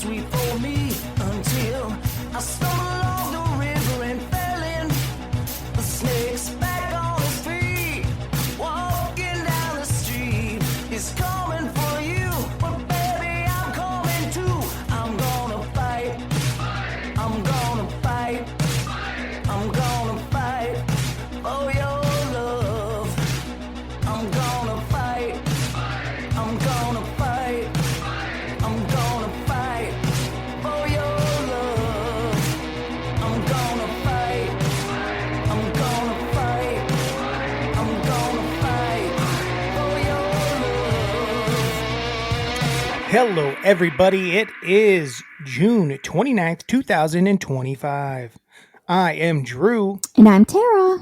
sweet for me until I stumbled along the river and fell in. The snake's back on his feet, walking down the street. He's coming for you, but baby, I'm coming too. I'm gonna fight. I'm gonna fight. I'm gonna fight for your love. I'm gonna fight. I'm gonna fight. I'm gonna fight for your love. I'm gonna fight. I'm gonna fight. I'm gonna fight for your love. Hello, everybody. It is June 29th, 2025. I am Drew. And I'm Tara.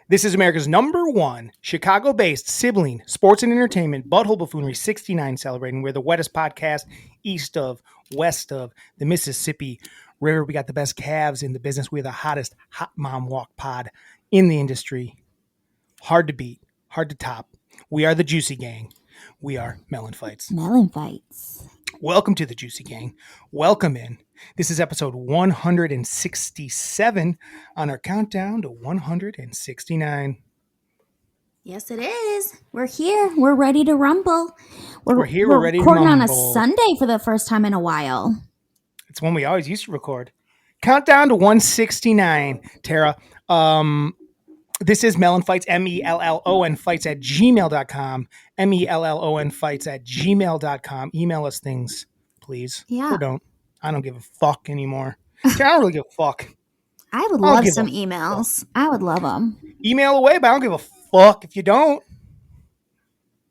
This is America's #1 Chicago-based sibling sports and entertainment butthole buffoonery 69 celebrating. We're the wettest podcast east of, west of the Mississippi River. We got the best calves in the business. We're the hottest hot mom walk pod in the industry. Hard to beat, hard to top. We are the Juicy Gang. We are MELLONfights. MELLONfights. Welcome to the Juicy Gang. Welcome in. This is episode 167 on our countdown to 169. Yes, it is. We're here. We're ready to rumble. We're here. We're ready to recording on a mumble. Sunday for the first time in a while. It's one we always used to record. Countdown to 169, Tara. This is MELLONfights, MELLON fights at gmail.com, MELLON fights at gmail.com. Email us things, please. Yeah. Or don't. I don't give a fuck anymore. Tara, I don't really give a fuck. I would I'll love give some a emails. I would love them. Email away, but I don't give a fuck if you don't.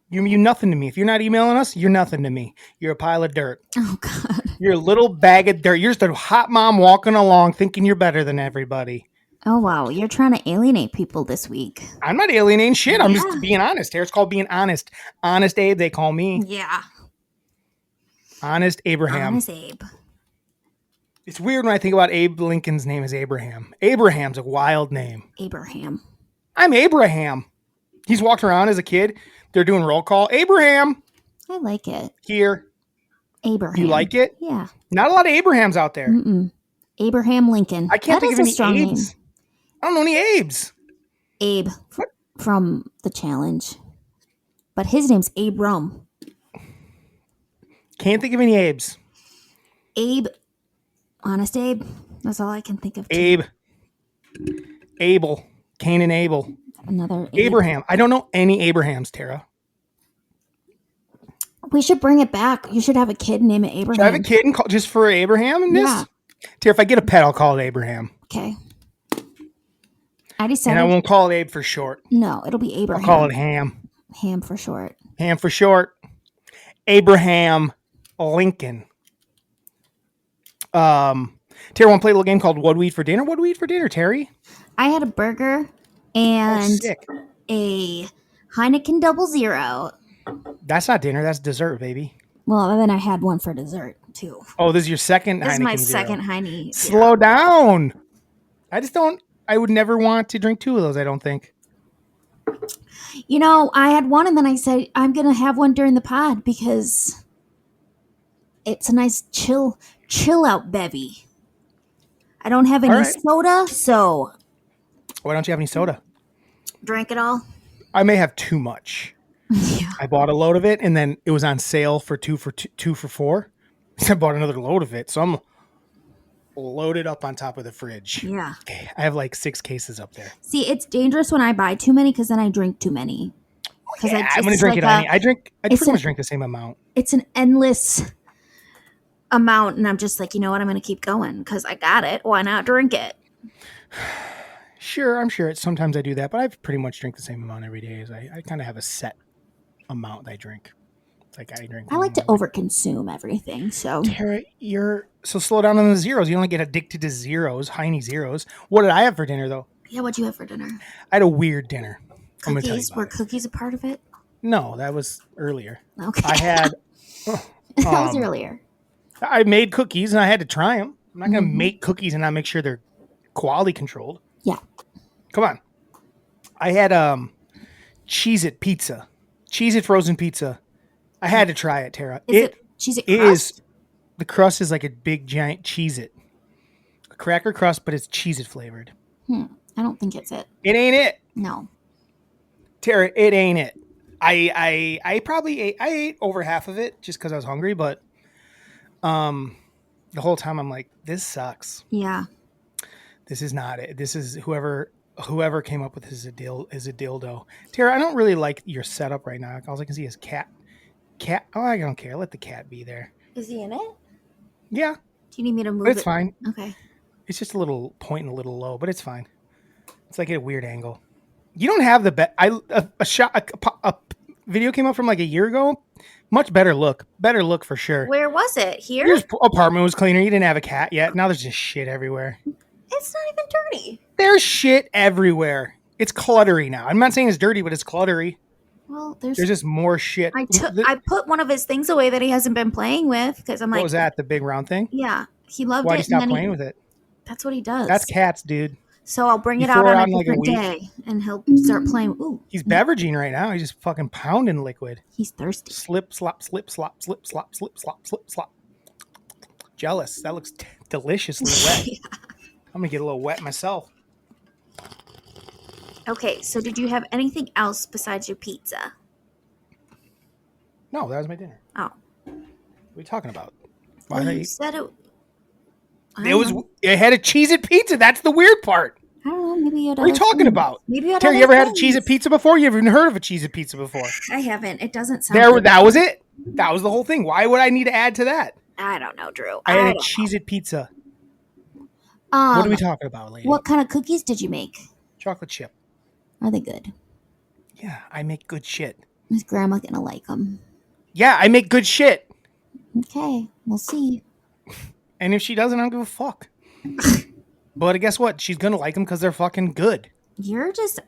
You nothing to me. If you're not emailing us, you're nothing to me. You're a pile of dirt. Oh, God. You're a little bag of dirt. You're just a hot mom walking along thinking you're better than everybody. Oh, wow. You're trying to alienate people this week. I'm not alienating shit. I'm Yeah. just being honest. It's called being honest. Honest Abe, they call me. Yeah. Honest Abraham. Honest Abe. It's weird when I think about Abe Lincoln's name is Abraham. Abraham's a wild name. Abraham. I'm Abraham. He's walked around as a kid. They're doing roll call. Abraham. I like it. Here. Abraham. You like it? Yeah. Not a lot of Abrahams out there. Mm-mm. Abraham Lincoln. I can't That think is of a any strong name. Abes. I don't know any Abes. Abe from the challenge. But his name's Abram. Can't think of any Abes. Abe. Honest Abe. That's all I can think of. Abe. Abel. Cain and Abel. Another Abe. Abraham. I don't know any Abrahams, Tara. We should bring it back. You should have a kid named Abraham. Should I have a kid and call just for Abraham in this? Yeah. Tara, if I get a pet, I'll call it Abraham. Okay. I decided. And I won't call it Abe for short. No, it'll be I'll Abraham. call it Ham. Ham for short. Ham for short. Abraham Lincoln. Terry, want to play a little game called What Do We Eat for Dinner? What do we eat for dinner, Terry? I had a burger and sick. a Heineken Double Zero. That's not dinner. That's dessert, baby. Well, and then I had one for dessert too. Oh, this is your second This Heineken is my Zero. second Heineken. Slow down. I would never want to drink two of those, I don't think. You know, I had one and then I said, I'm going to have one during the pod because it's a nice chill out bevy. I don't have any All right. soda, so Why don't you have any soda? drank it all. I may have too much. Yeah. I bought a load of it, and then it was on sale for two for $4. So I bought another load of it, so I'm loaded up on top of the fridge. Yeah. Okay, I have like 6 cases up there. See, it's dangerous when I buy too many because then I drink too many. Yeah, I'm gonna drink it. I pretty much drink the same amount. It's an endless amount, and I'm just like, you know what? I'm going to keep going because I got it. Why not drink it? Sure, I'm sure. Sometimes I do that, but I pretty much drink the same amount every day. I kind of have a set amount I drink. It's like I drink. I like to overconsume everything, so Tara, so slow down on the zeros. You only get addicted to zeros, Heine zeros. What did I have for dinner though? yeah. What'd you have for dinner? I had a weird dinner. I'm gonna tell you Cookies? about Were it. cookies a part of it? No, that was earlier. Okay, I had. that was earlier. I made cookies and I had to try them. I'm not gonna Mm-hmm. make cookies and not make sure they're quality controlled. Yeah. Come on. I had Cheez-It pizza. Cheez-It frozen pizza. I had to try it, Tara. Is it Cheez-It it crust? is The crust is like a big giant Cheez-It. A cracker crust, but it's Cheez-It flavored. I don't think it's it. It ain't it. No. Tara, it ain't it. I probably ate over half of it just because I was hungry, but the whole time I'm like, this sucks. Yeah. This is not it. This is whoever came up with this is a dildo. Tara, I don't really like your setup right now. All I can see is cat. Oh, I don't care. Let the cat be there. Is he in it? Yeah. Do you need me to move But it's it? fine. Okay. It's just a little point and a little low, but it's fine. It's like at a weird angle. You don't have the a video came up from like a year ago. Much better look for sure. Where was it? Here? Your apartment was cleaner. You didn't have a cat yet. Now there's just shit everywhere. It's not even dirty. There's shit everywhere. It's cluttery now. I'm not saying it's dirty, but it's cluttery. Well, There's just more shit. I put one of his things away that he hasn't been playing with because I'm like, what was that? The big round thing? yeah, he loved Why'd it. you stop playing with it? That's what he does. That's cats, dude. So I'll bring You it out throw it on on a like a different week. day, and he'll start playing. Ooh, He's beveraging right now. He's just fucking pounding liquid. he's thirsty. Slip, slop, slip, slop, slip, slop, slip, slop, slip, slop. Jealous. That looks deliciously wet. Yeah. I'm gonna get a little wet myself. Okay, so did you have anything else besides your pizza? No, that was my dinner. Oh, What are you talking about? Why well, did I you eat? said it. It had a Cheez-It pizza. That's the weird part. I don't know. Maybe you had. What are you talking about? Maybe you had. Terry, you other ever had a things. Cheez-It pizza before? You ever even heard of a Cheez-It pizza before? I haven't. It doesn't sound. That was it. That was the whole thing. Why would I need to add to that? I don't know, Drew. I had a don't know. Cheez-It pizza. What are we talking about, lady? What kind of cookies did you make? Chocolate chip. Are they good? Yeah, I make good shit. Is Grandma gonna like them? Yeah, I make good shit. Okay, we'll see. And if she doesn't, I don't give a fuck. But guess what? She's gonna like them because they're fucking good. You just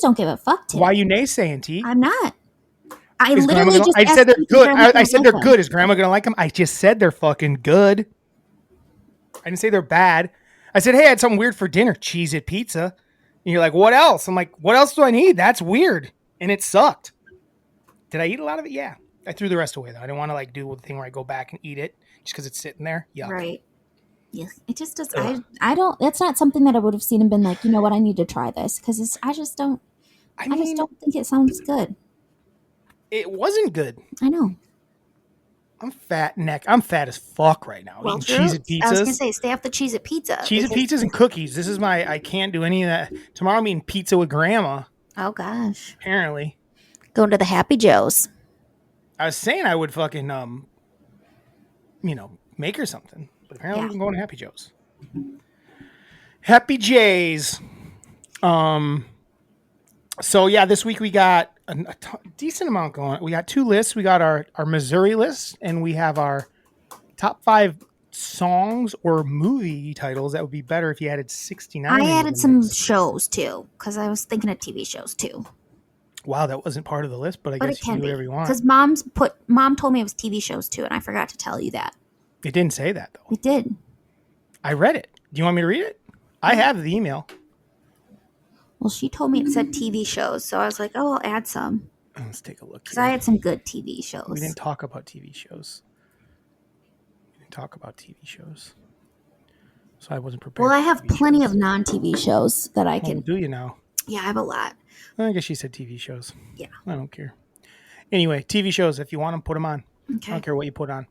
don't give a fuck. Today. Why are you naysaying, T? I'm not. I Is literally Grandma just. I said asked they're if good. Grandma I said gonna they're like good. Is Grandma gonna like them? I just said they're fucking good. I didn't say they're bad. I said, hey, I had something weird for dinner. Cheez-It pizza. And you're like, what else? I'm like, what else do I need? That's weird. And it sucked. Did I eat a lot of it? Yeah. I threw the rest away though. I didn't want to like do the thing where I go back and eat it just because it's sitting there. Yuck. Right. Yeah. It just does. Ugh. I don't. That's not something that I would have seen and been like, you know what? I need to try this because I just don't. I I just mean, don't think it sounds good. it wasn't good. I know. I'm fat as fuck right now. Well, Eating Drew, Cheez-It I was gonna pizzas. say, stay off the Cheez-It pizza. Cheez-It pizzas and cookies. This is I can't do any of that. Tomorrow I'm eating pizza with Grandma, Oh gosh. apparently. Going to the Happy Joe's. I was saying I would fucking, make her something. But apparently Yeah. I'm going to Happy Joe's. Happy J's. So yeah, this week we got a decent amount going. We got two lists. We got our Missouri list, and we have our top 5 songs or movie titles that would be better if you added 69. I into added the some mix. shows too because I was thinking of TV shows too. Wow, that wasn't part of the list, but I But guess it you can can do be whatever you want. because mom told me it was TV shows too, and I forgot to tell you that. It didn't say that though. It did. I read it. Do you want me to read it? I have the email. Well, she told me it said TV shows, so I was like, oh, I'll add some Let's take a look. because Here. I had some good TV shows. We didn't talk about TV shows. So I wasn't prepared. Well, I for have TV plenty shows. of non-TV shows that I Oh, can. do you now? Yeah, I have a lot. I guess she said TV shows. Yeah. I don't care. Anyway, TV shows. If you want them, put them on. I Okay. don't care what you put on.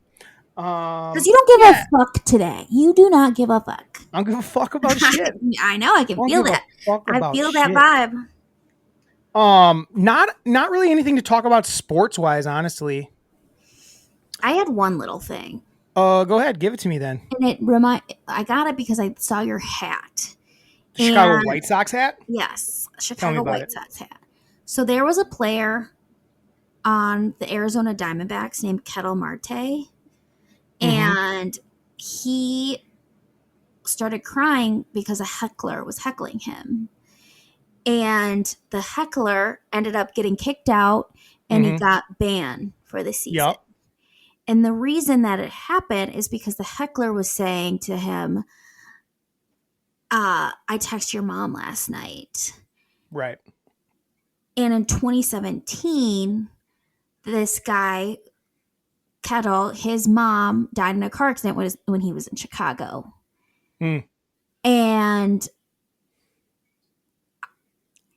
Because you don't give a fuck today. You do not give a fuck. I don't give a fuck about shit. I know. I can Don't feel give a that. fuck I about feel that shit. vibe. Not really anything to talk about sports wise, honestly. I had one little thing, Go ahead, give it to me then. and I got it because I saw your hat. The Chicago And- White Sox hat. Yes, Tell me Chicago about White it. Sox hat. So there was a player on the Arizona Diamondbacks named Kettle Marte, and he started crying because a heckler was heckling him. And the heckler ended up getting kicked out, and he got banned for the season. Yep. And the reason that it happened is because the heckler was saying to him, I texted your mom last night. Right. And in 2017, this guy Kettle, his mom died in a car accident when he was in Chicago. Mm. And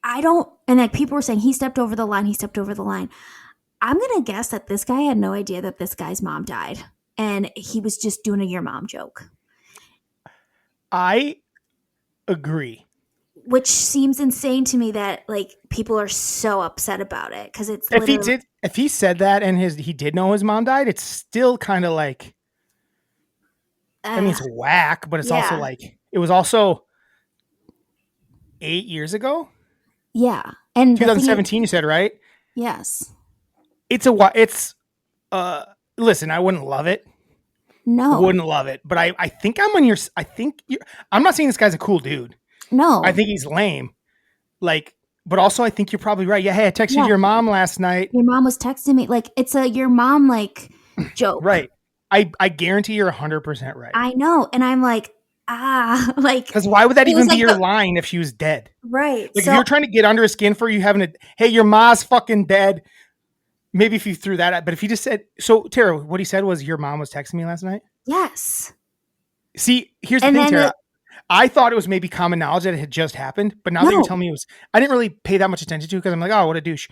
and like people were saying, he stepped over the line. I'm going to guess that this guy had no idea that this guy's mom died. And he was just doing a your mom joke. I agree. Which seems insane to me that like people are so upset about it because it's if he said that and he did know his mom died, it's still kind of like, I mean, it's whack, but it's also like, it was also 8 years ago. Yeah, and 2017, you said, right? Yes. Listen, I wouldn't love it. No, wouldn't love it, but I think I'm on your. I'm not saying this guy's a cool dude. No, I think he's lame. Like, but also I think you're probably right. Yeah, hey, I texted your mom last night. Your mom was texting me like it's a your mom like joke, right? I guarantee you're 100% right. I know, and I'm like like because why would that even be your line if she was dead? Right. Like if you're trying to get under his skin for you having hey, your mom's fucking dead. Maybe if you threw that out, but if he just said, so Tara, what he said was your mom was texting me last night? Yes. See, here's the thing, Tara. I thought it was maybe common knowledge that it had just happened, but now that you're telling me I didn't really pay that much attention to it because I'm like, oh, what a douche.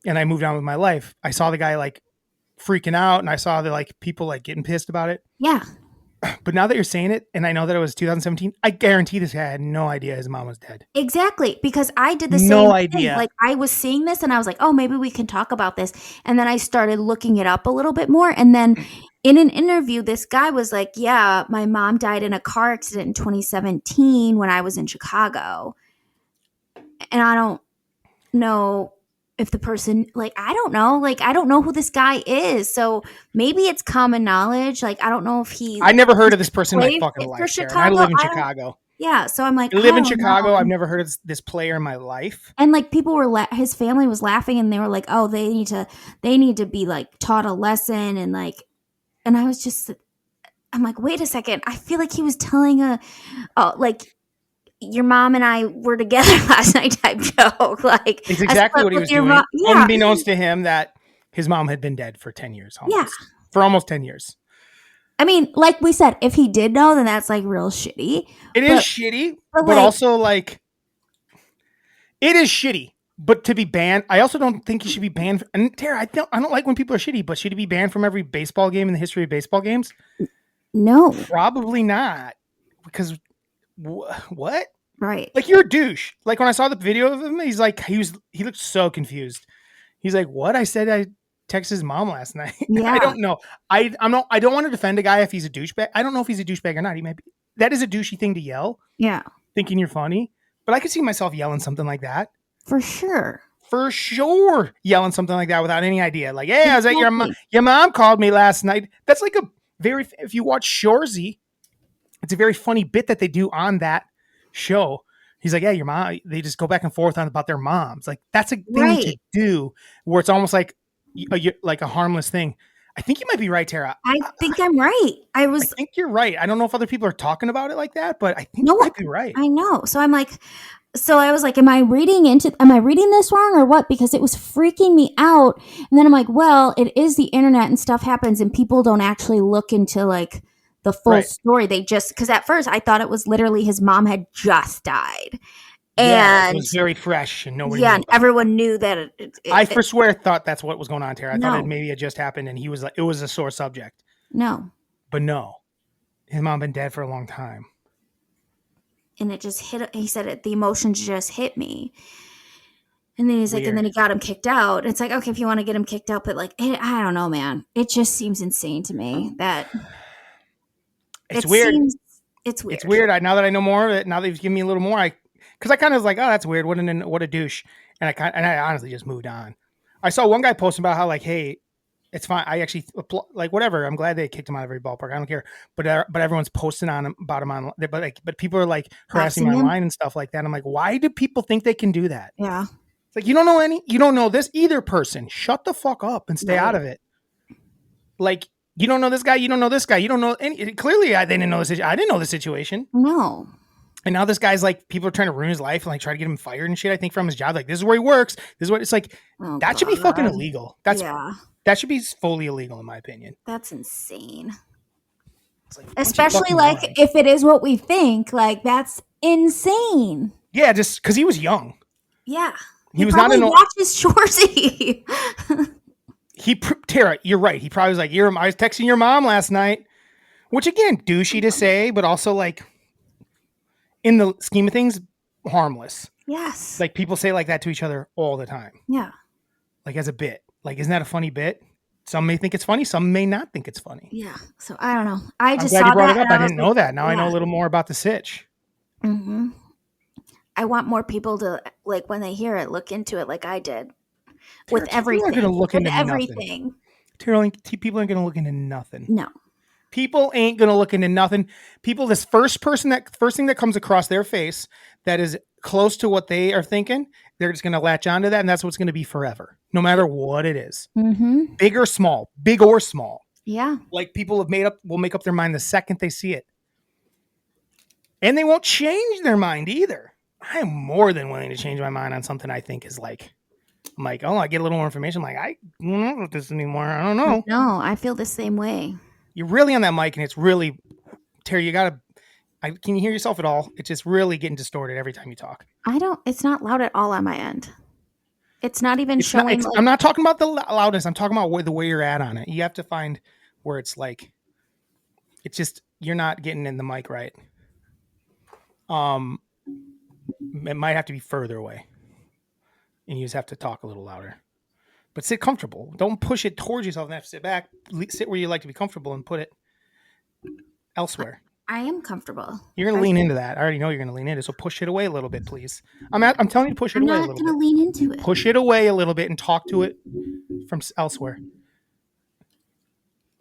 And I moved on with my life. I saw the guy like freaking out and I saw the like people like getting pissed about it. Yeah. But now that you're saying it, and I know that it was 2017, I guarantee this guy had no idea his mom was dead. Exactly, because I did the same thing. Idea. Like I was seeing this and I was like, oh, maybe we can talk about this. And then I started looking it up a little bit more. And then in an interview, this guy was like, yeah, my mom died in a car accident in 2017 when I was in Chicago. And I don't know if the person, like, I don't know who this guy is. So maybe it's common knowledge. Like, I don't know if I never heard of this person in my fucking life. I live in Chicago. Yeah. So I'm like, I live in Chicago. I've never heard of this player in my life. And like people were, his family was laughing and they were like, oh, they need to be like taught a lesson. And like, and I was just, I'm like, wait a second. I feel like he was telling like, your mom and I were together last night type joke. Like it's exactly what he was doing. Unbeknownst to him that his mom had been dead for 10 years. For almost 10 years. I mean, like we said, if he did know, then that's like real shitty. It is shitty, but also like it is shitty. But to be banned, I also don't think he should be banned. And Tara, I don't like when people are shitty, but should he be banned from every baseball game in the history of baseball games? No, probably not. Because what? Right. Like you're a douche. Like when I saw the video of him, he's like, he looked so confused. He's like, what? I said I texted his mom last night. Yeah. I don't know. I don't want to defend a guy if he's a douchebag. I don't know if he's a douchebag or not. He might be. That is a douchey thing to yell. Yeah. Thinking you're funny. But I could see myself yelling something like that. For sure. Yelling something like that without any idea. Like, hey, I was at your mom called me last night. That's like if you watch Shoresy, it's a very funny bit that they do on that show. He's like, yeah, your mom, they just go back and forth about their moms. Like that's a thing to do where it's almost like a harmless thing. I think you might be right, Tara. I think I'm right. I think you're right. I don't know if other people are talking about it like that, but I think you might be right. I know. So I'm like, I was like, am I reading this wrong or what? Because it was freaking me out. And then I'm like, well, it is the internet and stuff happens and people don't actually look into like the full story. They just, because at first I thought it was literally his mom had just died. And it was very fresh and nobody and everyone knew that I for swear thought that's what was going on, Tara. I thought maybe it just happened and he was like, it was a sore subject. No. But no. His mom been dead for a long time. And it just he said the emotions just hit me. And then he's like, and then he got him kicked out. It's like, okay, if you want to get him kicked out, but like, I don't know, man. It just seems insane to me that it's weird. It's weird. It's weird. Now that I know more of it, now that you've given me a little more, because I kind of was like, oh, that's weird. What a douche. And I honestly just moved on. I saw one guy posting about how like, hey, it's fine. I actually like whatever. I'm glad they kicked him out of every ballpark. I don't care. But everyone's posting about him on. But people are like harassing him online and stuff like that. I'm like, why do people think they can do that? Yeah. It's like you don't know this either person. Shut the fuck up and stay out of it. Like you don't know this guy. You don't know this guy. You don't know any. Clearly, they didn't know this. I didn't know the situation. No. And now this guy's like, people are trying to ruin his life and like try to get him fired and shit. I think from his job, like this is where he works. This is what it's like. That should be fucking illegal. That should be fully illegal, in my opinion. That's insane. It's like, Especially like if it is what we think, like that's insane. Yeah, just because he was young. Yeah. He was not probably watches Shorzy. Tara, you're right. He probably was like, I was texting your mom last night, which again, douchey to say, but also like in the scheme of things, harmless. Yes. Like people say like that to each other all the time. Yeah. Like as a bit. Like, isn't that a funny bit? Some may think it's funny. Some may not think it's funny. Yeah. So I don't know. I'm glad saw you brought that. it up. I didn't know that. Now I know a little more about the sitch. Mm-hmm. I want more people to, like, when they hear it, look into it like I did. With everything. People aren't going to look into everything. Nothing. People aren't going to look into nothing. No. People ain't going to look into nothing. People, this first thing that comes across their face that is close to what they are thinking, they're just going to latch onto that, and that's what's going to be forever, no matter what it is. Mm-hmm. Big or small. Yeah. Like people will make up their mind the second they see it. And they won't change their mind either. I am more than willing to change my mind on something I think is like, I'm like, oh, I get a little more information. I'm like, I don't know about this anymore. I don't know. No, I feel the same way. You're really on that mic, and it's really, Terry, can you hear yourself at all? It's just really getting distorted every time you talk. It's not loud at all on my end. It's not even showing. I'm not talking about the loudness. I'm talking about the way you're at on it. You have to find where it's like, it's just, you're not getting in the mic right. It might have to be further away, and you just have to talk a little louder. But sit comfortable. Don't push it towards yourself and have to sit back. Sit where you like to be comfortable and put it elsewhere. I am comfortable. You're going to lean into that. I already know you're going to lean into it. So push it away a little bit, please. I'm telling you to push it away a little bit. I'm not going to lean into it. Push it away a little bit and talk to it from elsewhere.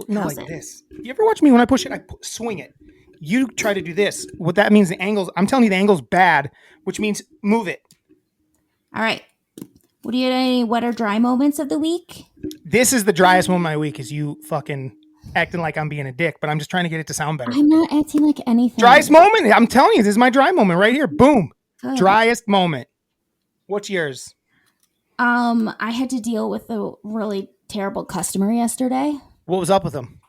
No, like this. You ever watch me when I push it? I swing it. You try to do this. What that means, the angles. I'm telling you, the angle's bad, which means move it. All right. What do you have any wet or dry moments of the week? This is the driest moment of my week. Is you fucking acting like I'm being a dick, but I'm just trying to get it to sound better. I'm not acting like anything. Driest moment. I'm telling you, this is my dry moment right here. Boom. Good. Driest moment. What's yours? I had to deal with a really terrible customer yesterday. What was up with him?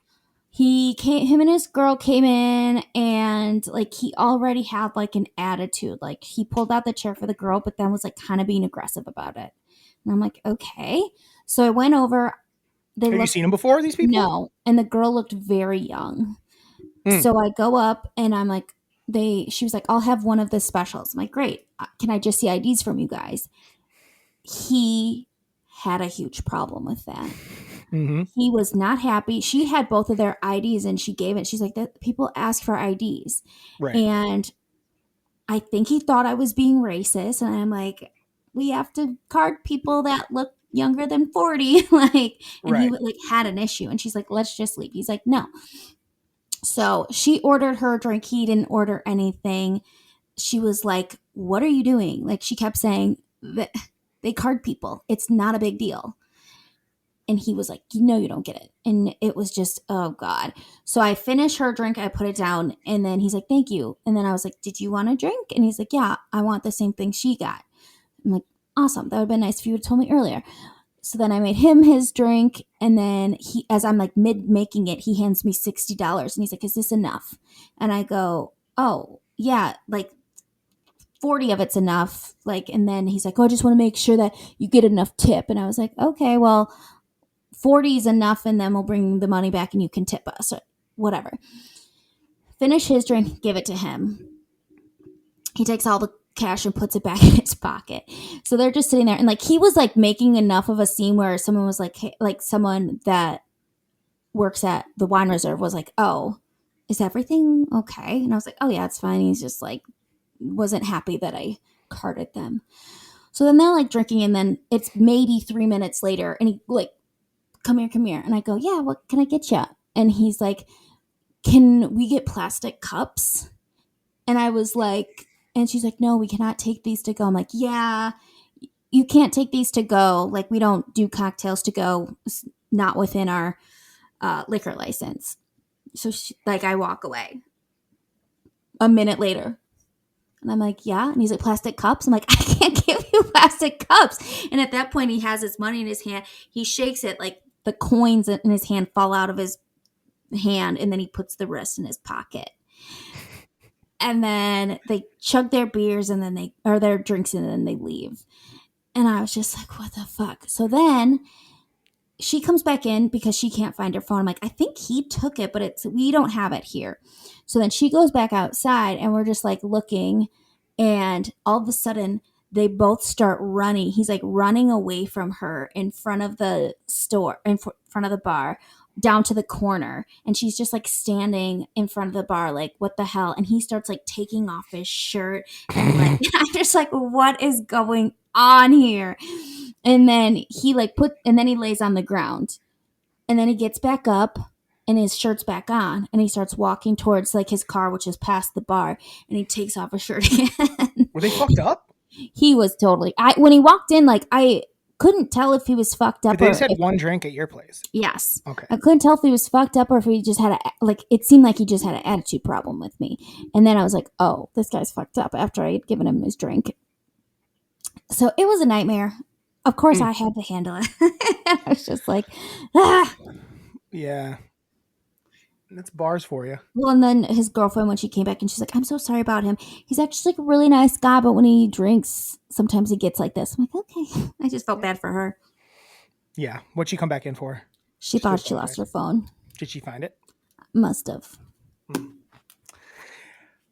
Him and his girl came in, and like he already had like an attitude. Like he pulled out the chair for the girl, but then was like kind of being aggressive about it. And I'm like, okay. So I went over. Have you seen them before, these people? No. And the girl looked very young. So I go up and I'm like, she was like, I'll have one of the specials. I'm like, great. Can I just see IDs from you guys? He had a huge problem with that. Mm-hmm. He was not happy. She had both of their IDs and she gave it. She's like, people ask for IDs. Right. And I think he thought I was being racist. And I'm like, we have to card people that look younger than 40. He had an issue. And she's like, let's just leave. He's like, no. So she ordered her drink. He didn't order anything. She was like, what are you doing? Like she kept saying that they card people. It's not a big deal. And he was like, no, you don't get it. And it was just, oh God. So I finished her drink. I put it down. And then he's like, thank you. And then I was like, did you want a drink? And he's like, yeah, I want the same thing she got. I'm like, awesome. That would have been nice if you would have told me earlier. So then I made him his drink. And then as I'm like mid making it, he hands me $60. And he's like, is this enough? And I go, oh yeah, like 40 of it's enough. And then he's like, oh, I just want to make sure that you get enough tip. And I was like, okay, well, 40 is enough, and then we'll bring the money back and you can tip us or whatever. Finish his drink, give it to him. He takes all the cash and puts it back in his pocket. So they're just sitting there, and he was making enough of a scene where someone was like, hey, someone that works at the wine reserve was like, oh, is everything okay? And I was like, oh yeah, it's fine. He's just wasn't happy that I carded them. So then they're drinking, and then it's maybe 3 minutes later, and he come here. And I go, yeah, what can I get you? And he's like, can we get plastic cups? And I was like, and she's like, no, we cannot take these to go. I'm like, yeah, you can't take these to go. We don't do cocktails to go, not within our liquor license. So I walk away. A minute later. And I'm like, yeah. And he's like, plastic cups? I'm like, I can't give you plastic cups. And at that point, he has his money in his hand. He shakes it the coins in his hand fall out of his hand, and then he puts the rest in his pocket. And then they chug their beers and then their drinks and then they leave. And I was just like, what the fuck? So then she comes back in because she can't find her phone. I'm like, I think he took it, but we don't have it here. So then she goes back outside and we're just like looking, and all of a sudden they both start running. He's like running away from her in front of the store, in front of the bar, down to the corner, and she's just like standing in front of the bar like, what the hell? And he starts like taking off his shirt and like I'm just like, what is going on here? And then he lays on the ground, and then he gets back up and his shirt's back on, and he starts walking towards like his car, which is past the bar, and he takes off his shirt again. Were they fucked up? He was totally, when he walked in, like I couldn't tell if he was fucked up. But they just had one drink at your place. Yes. Okay. I couldn't tell if he was fucked up or if he just had it seemed like he just had an attitude problem with me. And then I was like, oh, this guy's fucked up after I had given him his drink. So it was a nightmare. Of course I had to handle it. I was just like, ah. Yeah. That's bars for you. Well, and then his girlfriend, when she came back, and she's like, I'm so sorry about him. He's actually like a really nice guy, but when he drinks, sometimes he gets like this. I'm like, okay. I just felt bad for her. Yeah. What'd she come back in for? She thought she lost her phone. Did she find it? Must have.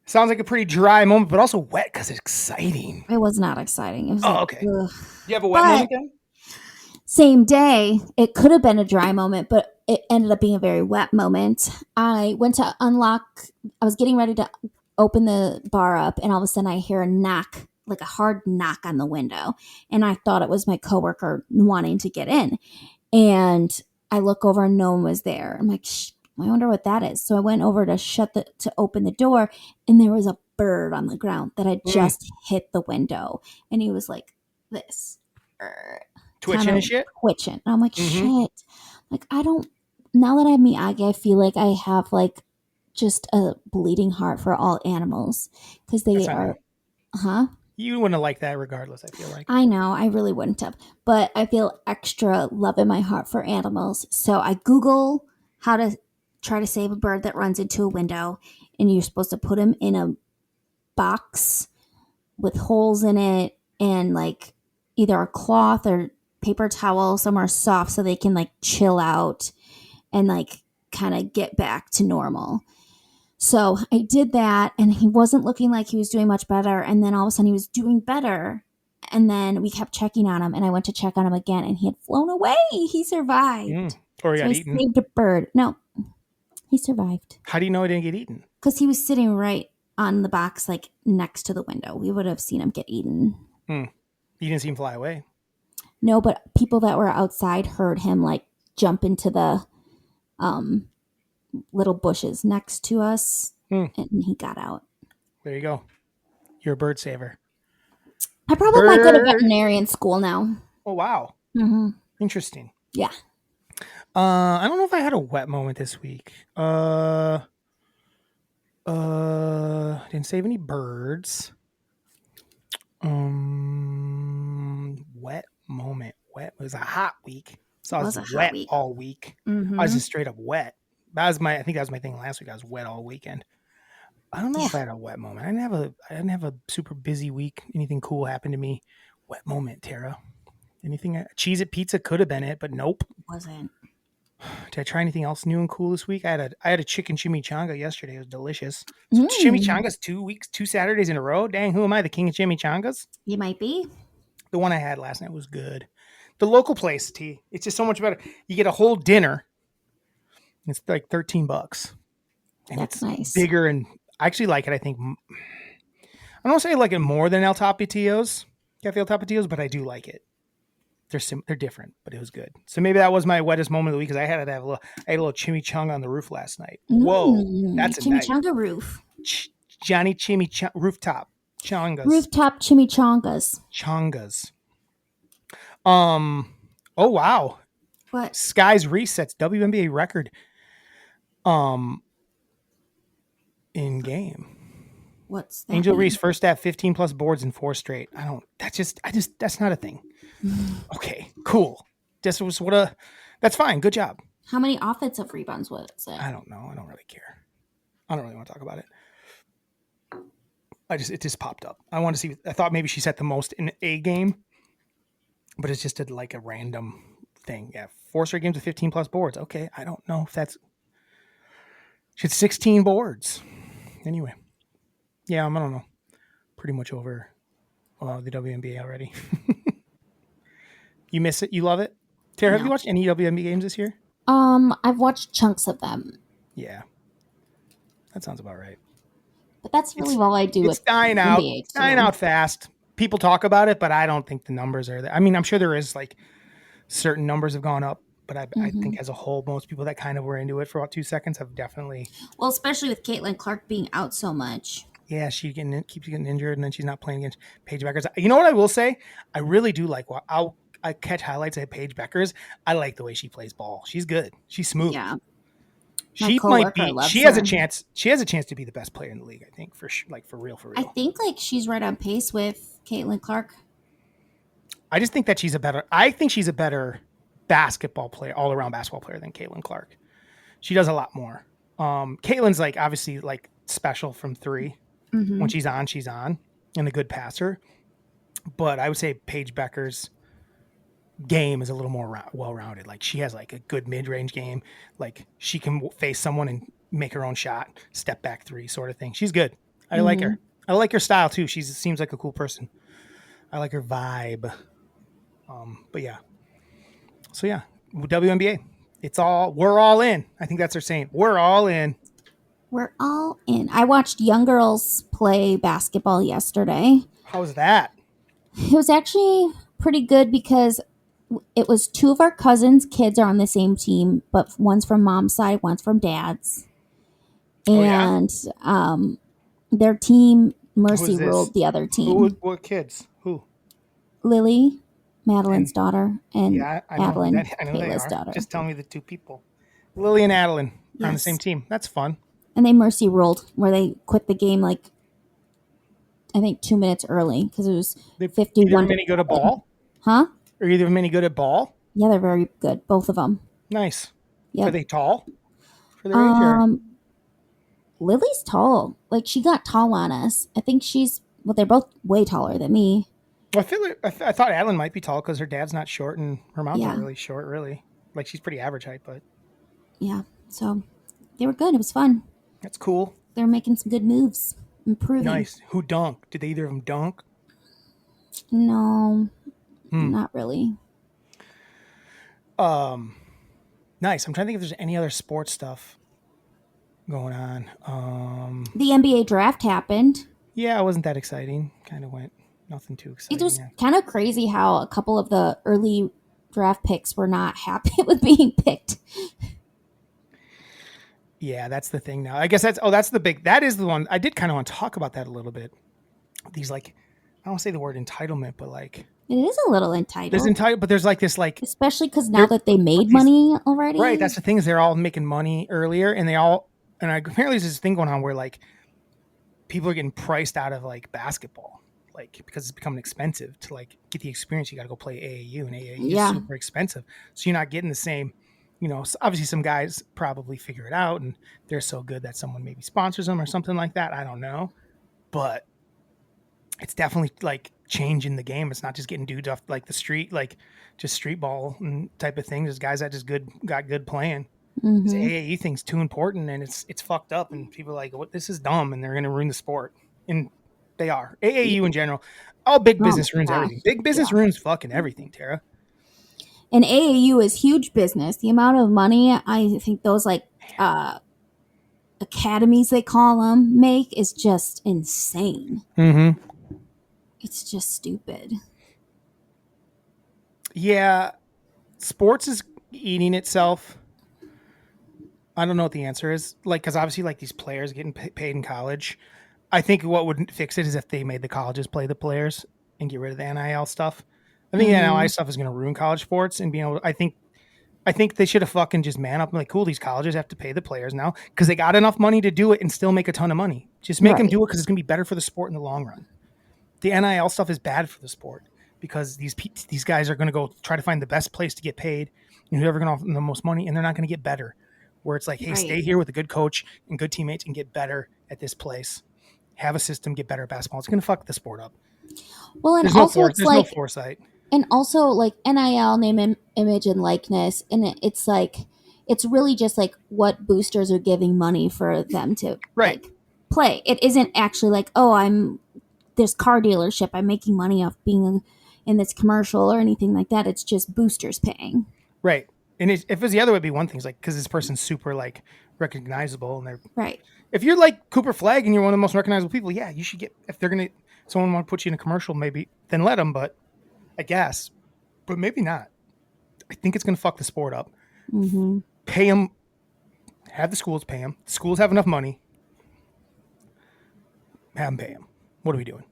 Sounds like a pretty dry moment, but also wet because it's exciting. It was not exciting. It was okay. Ugh. You have a wet moment then? Same day, it could have been a dry moment, but it ended up being a very wet moment. I went to unlock, I was getting ready to open the bar up, and all of a sudden I hear a knock, like a hard knock on the window. And I thought it was my coworker wanting to get in. And I look over and no one was there. I'm like, I wonder what that is. So I went over to open the door, and there was a bird on the ground that had just hit the window. And he was like this. Twitching and shit? Twitching. And I'm like, shit. Like, now that I have Miyagi, I feel like I have like just a bleeding heart for all animals. Because they are, You wouldn't have liked that regardless, I feel like. I know, I really wouldn't have. But I feel extra love in my heart for animals. So I Google how to try to save a bird that runs into a window. And you're supposed to put him in a box with holes in it and like either a cloth or paper towel somewhere soft so they can like chill out and like kind of get back to normal. So I did that, and he wasn't looking like he was doing much better. And then all of a sudden he was doing better. And then we kept checking on him, and I went to check on him again, and he had flown away. He survived. Or he so got I eaten. saved a bird. No, he survived. How do you know he didn't get eaten? Because he was sitting right on the box, like next to the window. We would have seen him get eaten. He didn't see him fly away. No, but people that were outside heard him like jump into the little bushes next to us, and he got out. There you go. You're a bird saver. I probably might go to veterinarian school now. Oh, wow. Interesting. Yeah. I don't know if I had a wet moment this week. Didn't save any birds. Wet moment. Wet. It was a hot week. So I was wet all week. I was just straight up wet. I think that was my thing last week. I was wet all weekend. I don't know if I had a wet moment. I didn't have a super busy week. Anything cool happened to me? Wet moment, Tara. Anything? Cheez-It pizza could have been it, but nope. Wasn't. Did I try anything else new and cool this week? I had a chicken chimichanga yesterday. It was delicious. So chimichangas 2 Saturdays in a row. Dang, who am I? The king of chimichangas? You might be. The one I had last night was good. The local place, it's just so much better. You get a whole dinner. It's like $13. And that's nice. Bigger, and I actually like it. I think I don't say I like it more than El Tapatio's, Cafe El Tapatio's, but I do like it. They're different, but it was good. So maybe that was my wettest moment of the week because I had a little chimichanga on the roof last night. Whoa, that's a chimichanga night. Roof. Johnny Chimichanga rooftop changas. Rooftop chimichangas. Changas. Oh wow. What? Skies resets WNBA record. In game. What's that? Angel Reese first at 15 plus boards in 4 straight. That's not a thing. Okay, cool. That's That's fine. Good job. How many offensive rebounds was it? I don't know. I don't really care. I don't really want to talk about it. It just popped up. I want to see. I thought maybe she set the most in a game, but it's just like a random thing. Yeah, 4 straight games with 15 plus boards. Okay, I don't know if that's. She had 16 boards. Anyway, yeah, I don't know. Pretty much over the WNBA already. You miss it? You love it? Tara, have No. you watched any WNBA games this year? I've watched chunks of them, Yeah, that sounds about right. but that's really all I do. It's dying out. NBA It's dying out fast. People talk about it, but I don't think the numbers are there. I mean, I'm sure there is like certain numbers have gone up, but I think as a whole, most people that kind of were into it for about 2 seconds have definitely. Well, especially with Caitlin Clark being out so much. Yeah, she keeps getting injured, and then she's not playing against Paige Beckers. You know what I will say? I really do like. I catch highlights of Paige Beckers. I like the way she plays ball. She's good. She's smooth. Yeah. She might be. She has a chance. She has a chance to be the best player in the league. I think for real. I think like she's right on pace with Caitlin Clark. I just think that she's a better. I think she's a better basketball player, all around basketball player than Caitlin Clark. She does a lot more. Caitlin's like obviously like special from 3. Mm-hmm. When she's on, and a good passer. But I would say Paige Becker's game is a little more well-rounded. Like she has like a good mid-range game. Like she can face someone and make her own shot, step back 3 sort of thing. She's good. I like her. I like her style too. She seems like a cool person. I like her vibe. But yeah. So yeah, WNBA. We're all in. I think that's her saying. We're all in. We're all in. I watched young girls play basketball yesterday. How was that? It was actually pretty good because it was 2 of our cousins' kids are on the same team, but one's from mom's side, one's from dad's. And their team mercy ruled the other team. What kids? Who? Lily, Madeline's daughter, and Adeline, I know Kayla's daughter. Just tell me the 2 people. Lily and Adeline are on the same team. That's fun. And they mercy ruled where they quit the game like I think 2 minutes early because it was 51. Either of them any good at ball? Huh? Are either of them any good at ball? Yeah, they're very good, both of them. Nice. Yeah. Are they tall? For their age? Lily's tall. Like she got tall on us. I think they're both way taller than me. Well, I feel like I thought Adeline might be tall because her dad's not short and her mom's not really short, really. Like she's pretty average height, but yeah. So they were good. It was fun. That's cool. They're making some good moves, improving. Nice. Who dunked? Did either of them dunk? No, not really. Nice. I'm trying to think if there's any other sports stuff going on. The NBA draft happened. Yeah, it wasn't that exciting. Kind of went nothing too exciting. It was kind of crazy how a couple of the early draft picks were not happy with being picked. Yeah, that's the thing now. I guess that is the one. I did kind of want to talk about that a little bit. These like, I don't want to say the word entitlement, but like. It is a little entitled. There's entitled, but there's like this like. Especially because now that they made money already. Right, that's the thing is they're all making money earlier and apparently there's this thing going on where like people are getting priced out of like basketball. Like because it's becoming expensive to like get the experience, you got to go play AAU and AAU is super expensive. So you're not getting the same. Obviously some guys probably figure it out and they're so good that someone maybe sponsors them or something like that. I don't know. But it's definitely like changing the game. It's not just getting dudes off like the street, like just street ball and type of thing. There's guys that just got good playing. This AAU thing's too important and it's fucked up and people are like, what, this is dumb and they're going to ruin the sport. And they are. AAU in general. All big business ruins everything. Big business ruins fucking everything, Tara. And AAU is huge business. The amount of money I think those like academies they call them make is just insane. Mm-hmm. It's just stupid. Yeah, sports is eating itself. I don't know what the answer is. Like, because obviously, like these players getting paid in college. I think what would fix it is if they made the colleges play the players and get rid of the NIL stuff. I think the NIL stuff is going to ruin college sports and being able. I think they should have fucking just man up and like, cool, these colleges have to pay the players now because they got enough money to do it and still make a ton of money. Just make them do it because it's going to be better for the sport in the long run. The NIL stuff is bad for the sport because these guys are going to go try to find the best place to get paid and whoever can offer them the most money, and they're not going to get better. Where it's like, hey, stay here with a good coach and good teammates and get better at this place. Have a system, get better at basketball. It's going to fuck the sport up. Well, and There's also it's there's like, no foresight. and also like NIL, name, image, and likeness, and it's like it's really just like what boosters are giving money for them to Right. like play. It isn't actually like, oh, I'm this car dealership, I'm making money off being in this commercial or anything like that. It's just boosters paying. Right. And if it was the other way, it'd be one thing. It's like, because this person's super like recognizable, and they're Right. if you're like Cooper Flagg and you're one of the most recognizable people, yeah, you should get. If they're gonna someone want to put you in a commercial, maybe then let them. But I guess, but maybe not. I think it's gonna fuck the sport up. Mm-hmm. Pay them. Have the schools pay them. The schools have enough money. Have them pay them. What are we doing?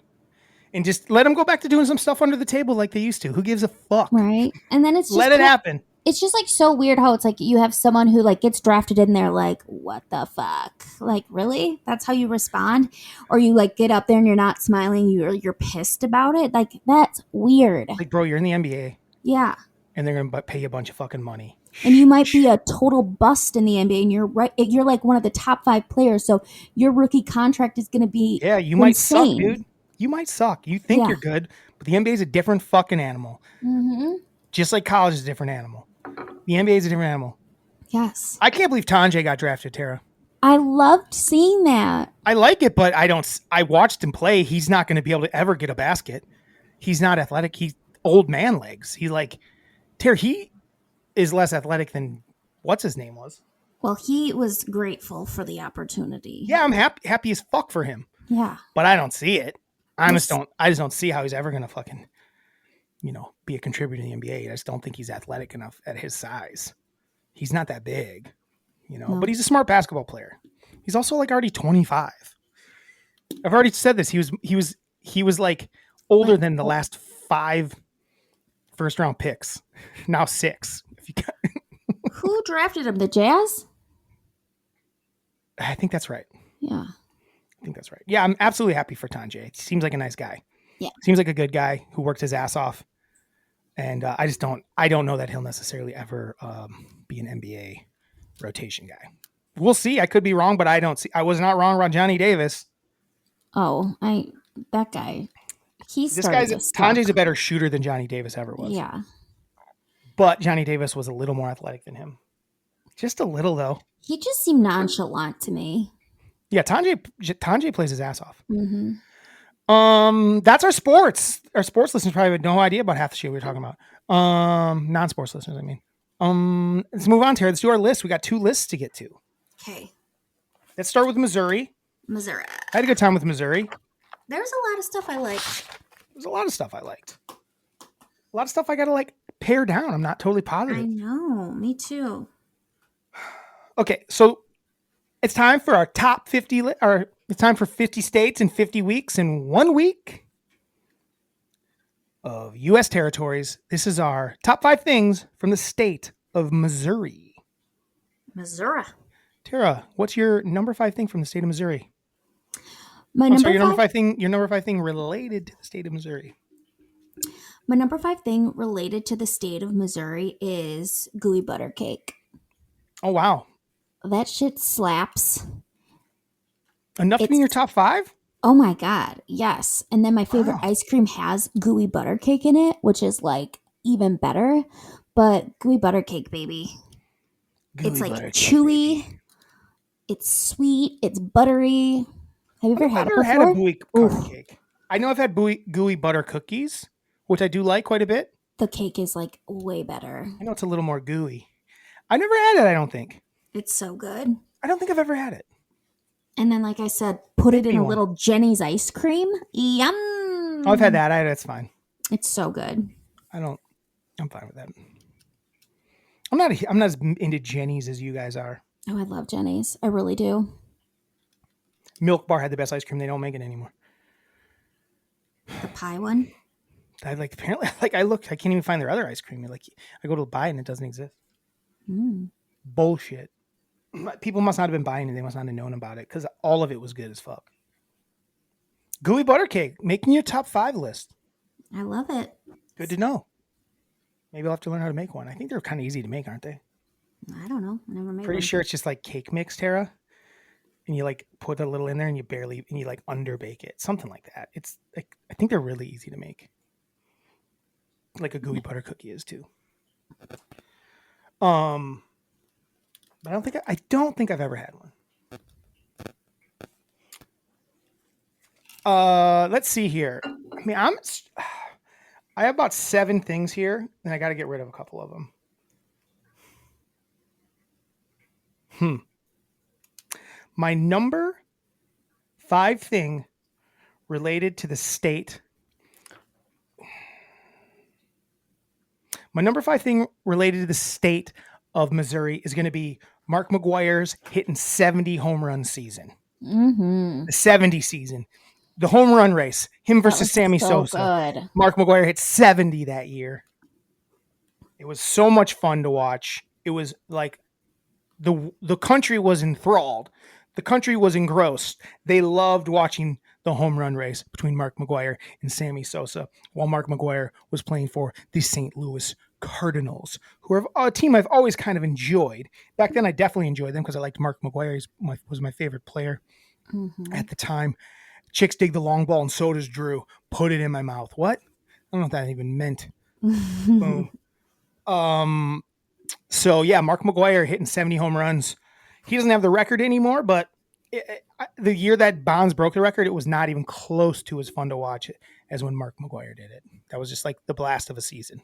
And just let them go back to doing some stuff under the table like they used to. Who gives a fuck? Right. And then it's just let it happen. It's just like so weird how it's like you have someone who like gets drafted in there like, what the fuck? Like, really? That's how you respond? Or you like get up there and you're not smiling, you're pissed about it? Like, that's weird. Like, bro, you're in the NBA. Yeah. And they're gonna pay you a bunch of fucking money. And you might be a total bust in the NBA, and you're like one of the top 5 players, so your rookie contract is gonna be you might suck, dude. You might suck. You think you're good, but the NBA is a different fucking animal. Mm-hmm. Just like college is a different animal. The NBA is a different animal. Yes. I can't believe Tanjay got drafted, Tara. I loved seeing that. I like it, but I watched him play. He's not going to be able to ever get a basket. He's not athletic. He's old man legs. He's like, Tara, he is less athletic than what's his name was. Well, he was grateful for the opportunity. Yeah, I'm happy as fuck for him. Yeah. But I don't see it. I just don't see how he's ever going to fucking, be a contributor in the NBA. I just don't think he's athletic enough at his size. He's not that big, but he's a smart basketball player. He's also like already 25. I've already said this. He was like older than the last 5 first round picks. Now 6. Who drafted him? The Jazz? I think that's right. Yeah. I think that's right. Yeah, I'm absolutely happy for Tanjay. He seems like a nice guy. Yeah. Seems like a good guy who worked his ass off. And I don't know that he'll necessarily ever be an NBA rotation guy. We'll see. I could be wrong, but I was not wrong about Johnny Davis. Oh, that guy. Tanjay's a better shooter than Johnny Davis ever was. Yeah. But Johnny Davis was a little more athletic than him. Just a little, though. He just seemed nonchalant to me. Yeah, Tanjay plays his ass off. Mm-hmm. That's our sports. Our sports listeners probably have no idea about half the shit we were talking about. Non-sports listeners, I mean. Let's move on, Tara. Let's do our list. We got 2 lists to get to. Okay. Let's start with Missouri. Missouri. I had a good time with Missouri. There's a lot of stuff I liked. There's a lot of stuff I liked. A lot of stuff I gotta pare down. I'm not totally positive. I know. Me too. Okay, so it's time for our top 50, it's time for 50 states and 50 weeks in 1 week of U.S. territories. This is our top 5 things from the state of Missouri. Missouri. Tara, what's your number 5 thing from the state of Missouri? Your number 5 thing related to the state of Missouri. My number 5 thing related to the state of Missouri is gooey butter cake. Oh, wow. That shit slaps. Enough to be in your top 5? Oh my God. Yes. And then my favorite ice cream has gooey butter cake in it, which is like even better. But gooey butter cake, baby. It's like chewy. It's sweet. It's buttery. Have you ever had it before? I've never had a gooey butter cake. I know I've had gooey butter cookies, which I do like quite a bit. The cake is like way better. I know it's a little more gooey. I never had it, I don't think. It's so good. I don't think I've ever had it. And then, like I said, put it in a little Jenny's ice cream. Yum. Oh, I've had that. That's fine. It's so good. I'm fine with that. I'm not as into Jenny's as you guys are. Oh, I love Jenny's. I really do. Milk Bar had the best ice cream. They don't make it anymore. The pie one? Apparently, I looked. I can't even find their other ice cream. I go to buy it and it doesn't exist. Bullshit. People must not have been buying it. They must not have known about it because all of it was good as fuck. Gooey butter cake making your top 5 list. I love it. Good to know. Maybe I'll have to learn how to make one. I think they're kind of easy to make, aren't they? I don't know. I never made Pretty one. sure it's just like cake mix, Tara. And you like put a little in there and you like underbake it. Something like that. It's like, I think they're really easy to make. Like a gooey butter cookie is too. But I don't think I've ever had one. Let's see here. I mean, I have about 7 things here, and I got to get rid of a couple of them. My number 5 thing related to the state. My number 5 thing related to the state of Missouri is going to be Mark McGwire's hitting 70 home run season. Mm-hmm. The 70 season. The home run race. Him versus Sammy Sosa. Good. Mark McGwire hit 70 that year. It was so much fun to watch. It was like the country was enthralled. The country was engrossed. They loved watching the home run race between Mark McGwire and Sammy Sosa while Mark McGwire was playing for the St. Louis Cardinals, who are a team I've always kind of enjoyed. Back then, I definitely enjoyed them because I liked Mark McGwire. He was my favorite player at the time. Chicks dig the long ball, and so does Drew. Put it in my mouth. What? I don't know what that even meant. Boom. So yeah, Mark McGwire hitting 70 home runs. He doesn't have the record anymore, but the year that Bonds broke the record, it was not even close to as fun to watch it as when Mark McGwire did it. That was just like the blast of a season.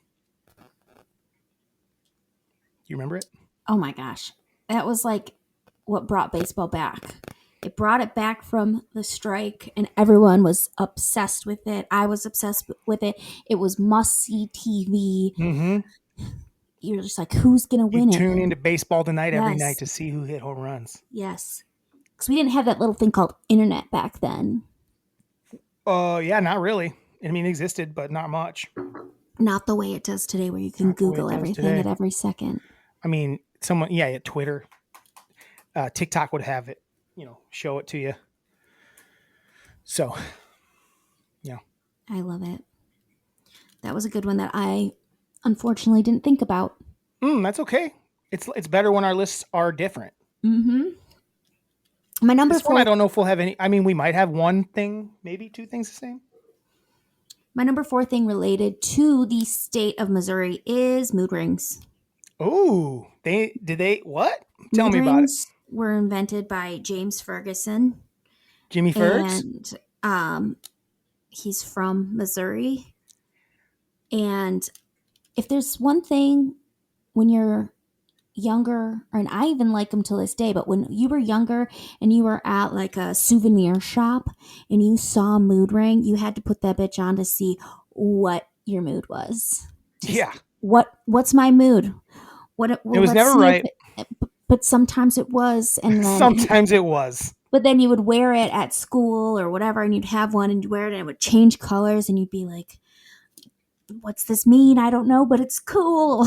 You remember it? Oh my gosh. That was like what brought baseball back. It brought it back from the strike, and everyone was obsessed with it. I was obsessed with it. It was must-see TV. Mm-hmm. You're just like, who's going to You win tune it? into Baseball Tonight every Yes. night to see who hit home runs. Yes. Because we didn't have that little thing called internet back then. Yeah, not really. I mean, it existed, but not much. Not the way it does today, where you can Not the way it Google does everything today. at every second. I mean, Twitter, TikTok would have it, show it to you. So, yeah. I love it. That was a good one that I unfortunately didn't think about. That's okay. It's better when our lists are different. Mm-hmm. My number This 4. one, I don't know if we'll have any. I mean, we might have one thing, maybe 2 things the same. My number 4 thing related to the state of Missouri is mood rings. Oh, what? Tell Mood me about it. rings were invented by James Ferguson. Jimmy Fergs? And he's from Missouri. And if there's one thing when you're younger, and I even like them till this day, but when you were younger and you were at like a souvenir shop and you saw a mood ring, you had to put that bitch on to see what your mood was. Yeah. What's my mood? It was never right. But sometimes it was, and then sometimes it was. But then you would wear it at school or whatever, and you'd have one and you'd wear it and it would change colors, and you'd be like, what's this mean? I don't know, but it's cool.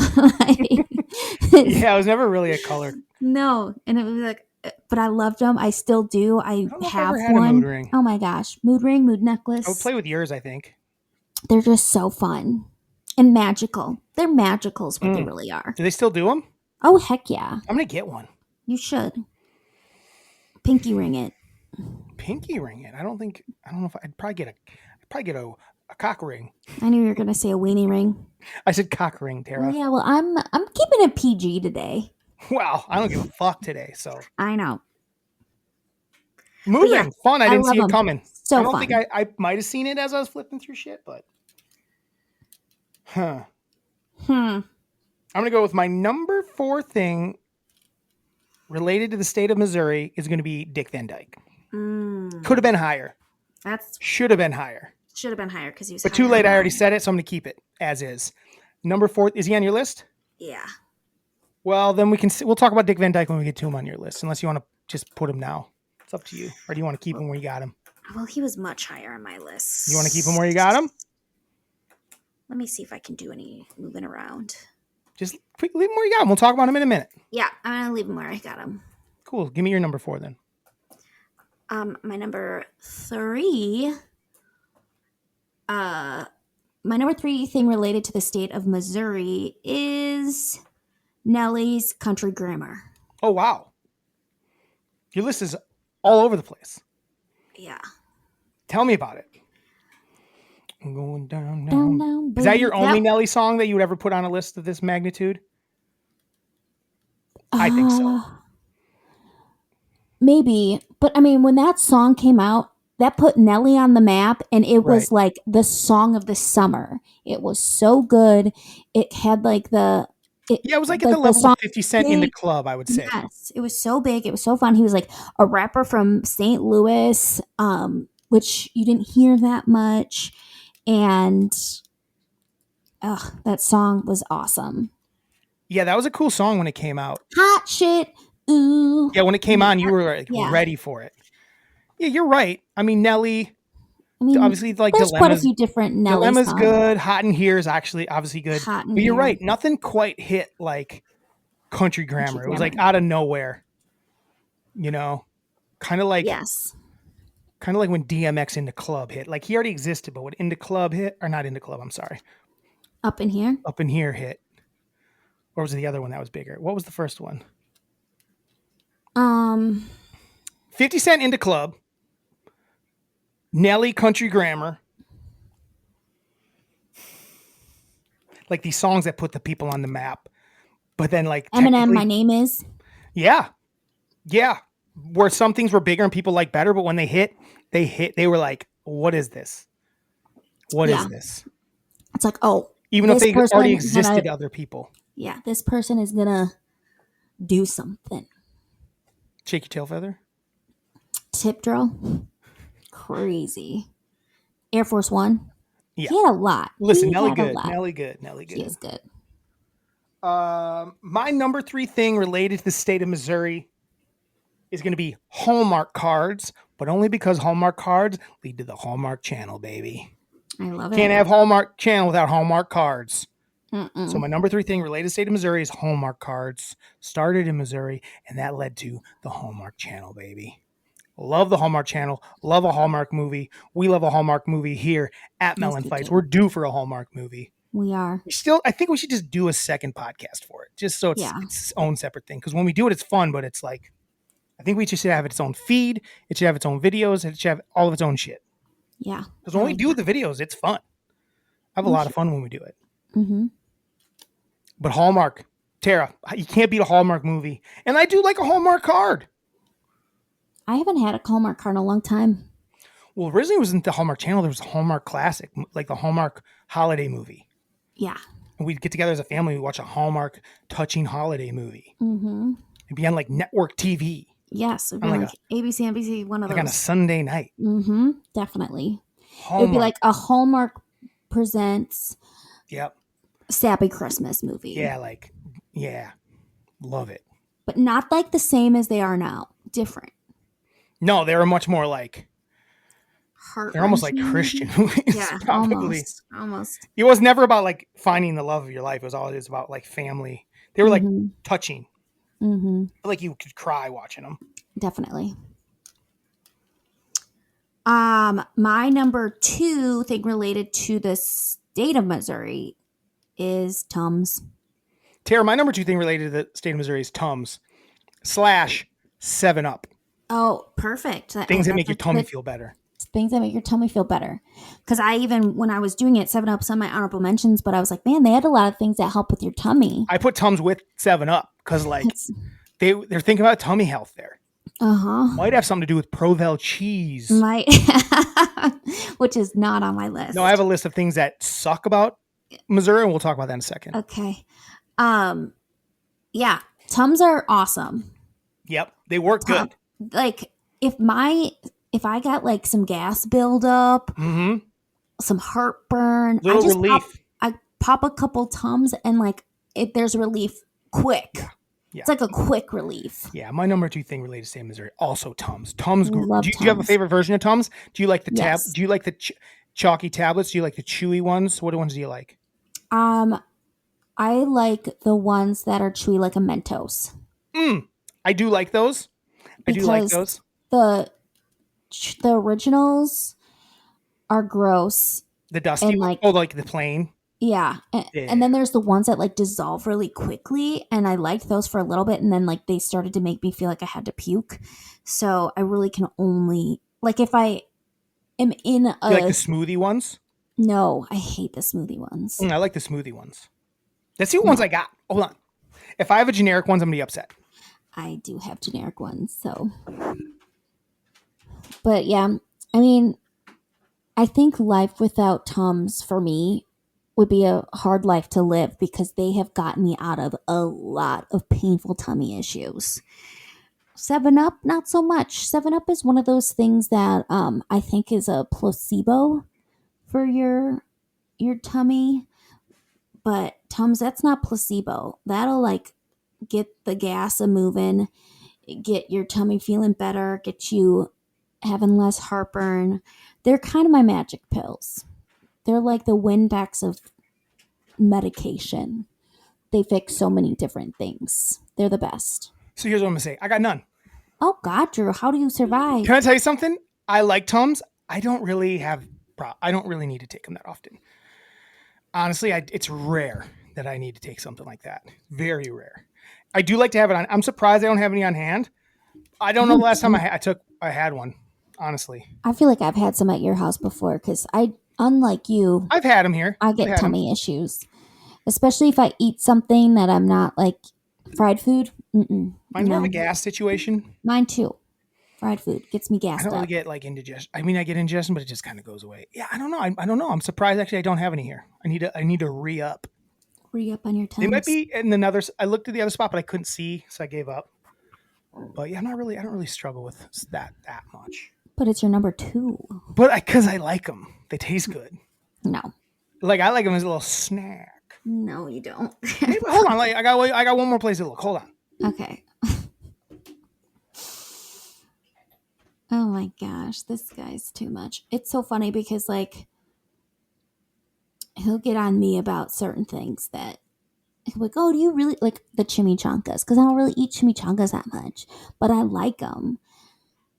Yeah, it was never really a color. No. And it was like, but I loved them. I still do. I don't know if I have ever had a one. mood ring. Oh my gosh. Mood ring, mood necklace. I would play with yours, I think. They're just so fun and magical. They're magical is what they really are. Do they still do them? Oh, heck yeah. I'm going to get one. You should. Pinky ring it. Pinky ring it? I don't know if I'd probably get a cock ring. I knew you were going to say a weenie ring. I said cock ring, Tara. Yeah, well, I'm keeping it PG today. Wow, I don't give a fuck today, so. I know. Mood ring, fun. I didn't see it coming. So I don't fun. think I might have seen it as I was flipping through shit, but. I'm going to go with my number 4 thing related to the state of Missouri is going to be Dick Van Dyke. Could have been higher. Should have been higher. Should have been higher because he was. But too late. I already said it, so I'm going to keep it as is. Number 4, is he on your list? Yeah. Well, then we'll talk about Dick Van Dyke when we get to him on your list, unless you want to just put him now. It's up to you. Or do you want to keep him where you got him? Well, he was much higher on my list. You want to keep him where you got him? Let me see if I can do any moving around. Just leave him where you got him. We'll talk about him in a minute. Yeah, I'm going to leave him where I got him. Cool. Give me your number 4 then. My number 3 My number 3 thing related to the state of Missouri is Nelly's Country Grammar. Oh, wow. Your list is all over the place. Yeah. Tell me about it. I'm going down, Down, down. down, Is that your baby. only Yep. Nelly song that you would ever put on a list of this magnitude? I think so. Maybe. But I mean, when that song came out, that put Nelly on the map, and it was Right. like the song of the summer. It was so good. It had like Yeah, it was like at the level song of 50 Cent in the big. club, I would say. Yes, it was so big. It was so fun. He was like a rapper from St. Louis, which you didn't hear that much. And that song was awesome. Yeah, that was a cool song when it came out. Hot shit. Ooh. Yeah, when it came on, you were like Yeah. ready for it. Yeah, you're right. I mean, Nelly, I mean, obviously, like there's quite a Dilemma's few different Nelly Dilemma's songs. good. Hot in Here is actually obviously good. Hot in But you're Here. right. Nothing quite hit like Country Grammar. It was like Grammar. out of nowhere. You know, kind of like Yes. when DMX Into Club hit. Like he already existed, but when Into Club hit, or not Into Club, I'm sorry, Up in Here. Up in Here hit. Or was it the other one that was bigger? What was the first one? 50 Cent Into Club. Nelly Country Grammar. Like these songs that put the people on the map. But then like Eminem, My Name Is. Yeah. Yeah. Where some things were bigger and people like better, but when they hit, they were like, what is this? What is this? It's like, oh. Even if this they person already is existed gonna- other people. Yeah, this person is gonna do something. Shake Your Tail Feather? Tip drill. Crazy. Air Force One. Yeah. He had a lot. Listen, He Nelly had a good. lot. Nelly good. Nelly He good. is good. My number 3 thing related to the state of Missouri is going to be Hallmark cards, but only because Hallmark cards lead to the Hallmark Channel, baby. I love it. Can't have Hallmark Channel without Hallmark cards. Mm-mm. So my number 3 thing related to the state of Missouri is Hallmark cards. Started in Missouri, and that led to the Hallmark Channel, baby. Love the Hallmark Channel. Love a Hallmark movie. We love a Hallmark movie here at Melon we Fights. do. We're due for a Hallmark movie. We are. I think we should just do a second podcast for it, just so it's its own separate thing. Because when we do it, it's fun, but it's like, I think we just should have its own feed. It should have its own videos. It should have all of its own shit. Yeah. Because when we do the videos, it's fun. I have a lot of fun when we do it. Mm-hmm. But Hallmark, Tara, you can't beat a Hallmark movie. And I do like a Hallmark card. I haven't had a Hallmark card in a long time. Well, originally it wasn't the Hallmark Channel. There was a Hallmark Classic, like the Hallmark holiday movie. Yeah. And we'd get together as a family. We'd watch a Hallmark touching holiday movie. Mm-hmm. It'd be on like network TV. Yes. It'd be On like ABC, NBC, one of like those. on a Sunday night. Mm-hmm. Definitely. Hallmark. It would be like a Hallmark presents Yep. Sappy Christmas movie. Yeah. Love it. But not like the same as they are now. Different. No, they were much more like, they're almost like Christian movies. Yeah, probably. almost. It was never about like finding the love of your life. It was always about like family. They were like touching. Mm-hmm. Like you could cry watching them. Definitely. My number 2 thing related to the state of Missouri is Tums. Tara, my number 2 thing related to the state of Missouri is Tums / 7-Up. Oh, perfect. Things that make your tummy feel better. Things that make your tummy feel better. Because I even, when I was doing it, 7-Up's on my honorable mentions, but I was like, man, they had a lot of things that help with your tummy. I put Tums with 7-Up because like they're thinking about tummy health there. Uh-huh. Might have something to do with Provel cheese. Which is not on my list. No, I have a list of things that suck about Missouri, and we'll talk about that in a second. Okay. Yeah, Tums are awesome. Yep, they work good. Like if I got like some gas buildup, some heartburn, Little relief. I pop a couple Tums and like if there's relief quick. Yeah. It's like a quick relief. Yeah, my number 2 thing related to state of Missouri, also Tums. Tums. Do Love you have a Tums. favorite version of Tums? Do you like the Yes. Do you like the chalky tablets? Do you like the chewy ones? What ones do you like? I like the ones that are chewy like a Mentos. I do like those. I do like Because those. The originals are gross. The dusty And one? like, Oh, like the plain? yeah. Yeah. And then there's the ones that like dissolve really quickly. And I liked those for a little bit. And then like they started to make me feel like I had to puke. So I really can only, like, if I am in You like a, the smoothie ones? no, I hate the smoothie ones. I like the smoothie ones. That's the ones No. I got. Hold on. If I have a generic ones, I'm going to be upset. I do have generic ones. So, but yeah, I mean, I think life without Tums for me would be a hard life to live because they have gotten me out of a lot of painful tummy issues. 7 Up, not so much. 7 Up is one of those things that I think is a placebo for your tummy, but Tums, that's not placebo. That'll like get the gas a moving, get your tummy feeling better, get you having less heartburn. They're kind of my magic pills. They're like the Windex of medication. They fix so many different things. They're the best. So here's what I'm going to say. I got none. Oh God, Drew, how do you survive? Can I tell you something? I like Tums. I don't really need to take them that often. Honestly, it's rare that I need to take something like that. Very rare. I do like to have it on. I'm surprised I don't have any on hand. I don't know the last time I had one, honestly. I feel like I've had some at your house before because unlike you, I've had them here. I get tummy issues, especially if I eat something that I'm not like fried food. Mine's more of a gas situation. Mine too. Fried food gets me I gassed don't really up. get like indigestion. I mean, I get indigestion, but it just kind of goes away. Yeah, I don't know. I don't know. I'm surprised actually I don't have any here. I need to re-up. Re-up on your They Tums. might be in another. I looked at the other spot, but I couldn't see, so I gave up. But yeah, I don't really struggle with that much. But it's your number 2. But because I like them, they taste good. No. Like I like them as a little snack. No, you don't. Maybe, hold on, like I got one more place to look. Hold on. Okay. Oh my gosh, this guy's too much. It's so funny because like he'll get on me about certain things that he'll be like, oh, do you really like the chimichangas? Because I don't really eat chimichangas that much, but I like them.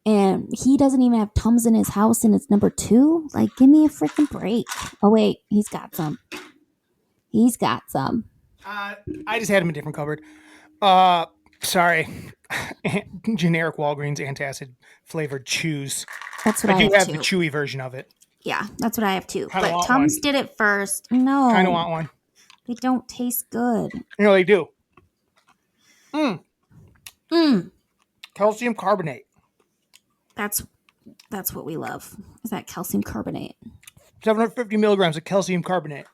And he doesn't even have Tums in his house, and it's number 2. Like, give me a freaking break. Oh wait, he's got some. He's got some. I just had them in a different cupboard. Sorry. Generic Walgreens antacid flavored chews. That's what I do have have too. the chewy version of it. Yeah, that's what I have too. Kinda But want Tums one. did it first. No, Kind of want one. they don't taste good. You know they do. Calcium carbonate. That's what we love. Is that calcium carbonate? 750 milligrams of calcium carbonate.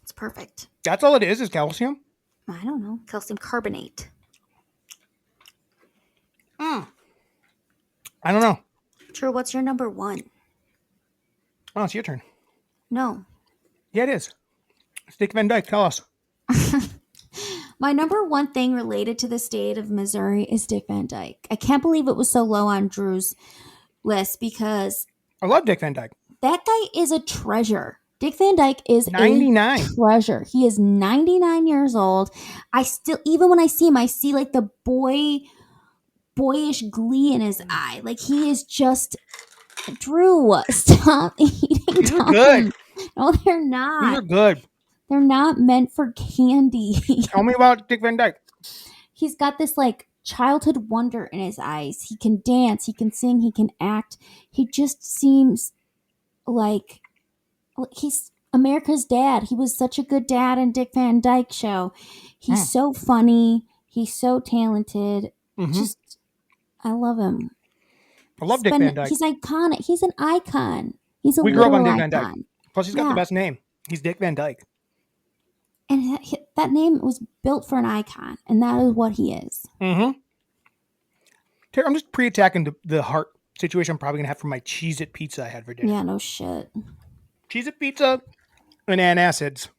It's perfect. That's all it is calcium. I don't know. Calcium carbonate. I don't know. Drew, what's your number 1? Oh, it's your turn. No. Yeah, it is. Dick Van Dyke, tell us. My number 1 thing related to the state of Missouri is Dick Van Dyke. I can't believe it was so low on Drew's list because I love Dick Van Dyke. that guy is a treasure. Dick Van Dyke is 99. a treasure. He is 99 years old. I still, even when I see him, I see like the boyish glee in his eye. Like he is just, Drew, stop eating These are Tums. good. No, they're not. These are good. They're not meant for candy. Tell me about Dick Van Dyke. He's got this like childhood wonder in his eyes. He can dance, he can sing, he can act. He just seems like he's America's dad. He was such a good dad in Dick Van Dyke Show. He's so funny. He's so talented. Just, I love him. I love Dick Van Dyke. He's iconic. He's an icon. He's a We grew up on literal Dick Van Dyke. icon. Plus, he's got the best name. He's Dick Van Dyke. And that name was built for an icon, and that is what he is. Mm-hmm. I'm just pre-attacking the heart situation I'm probably going to have for my Cheez-It pizza I had for dinner. Yeah, no shit. Cheez-It pizza and antacids.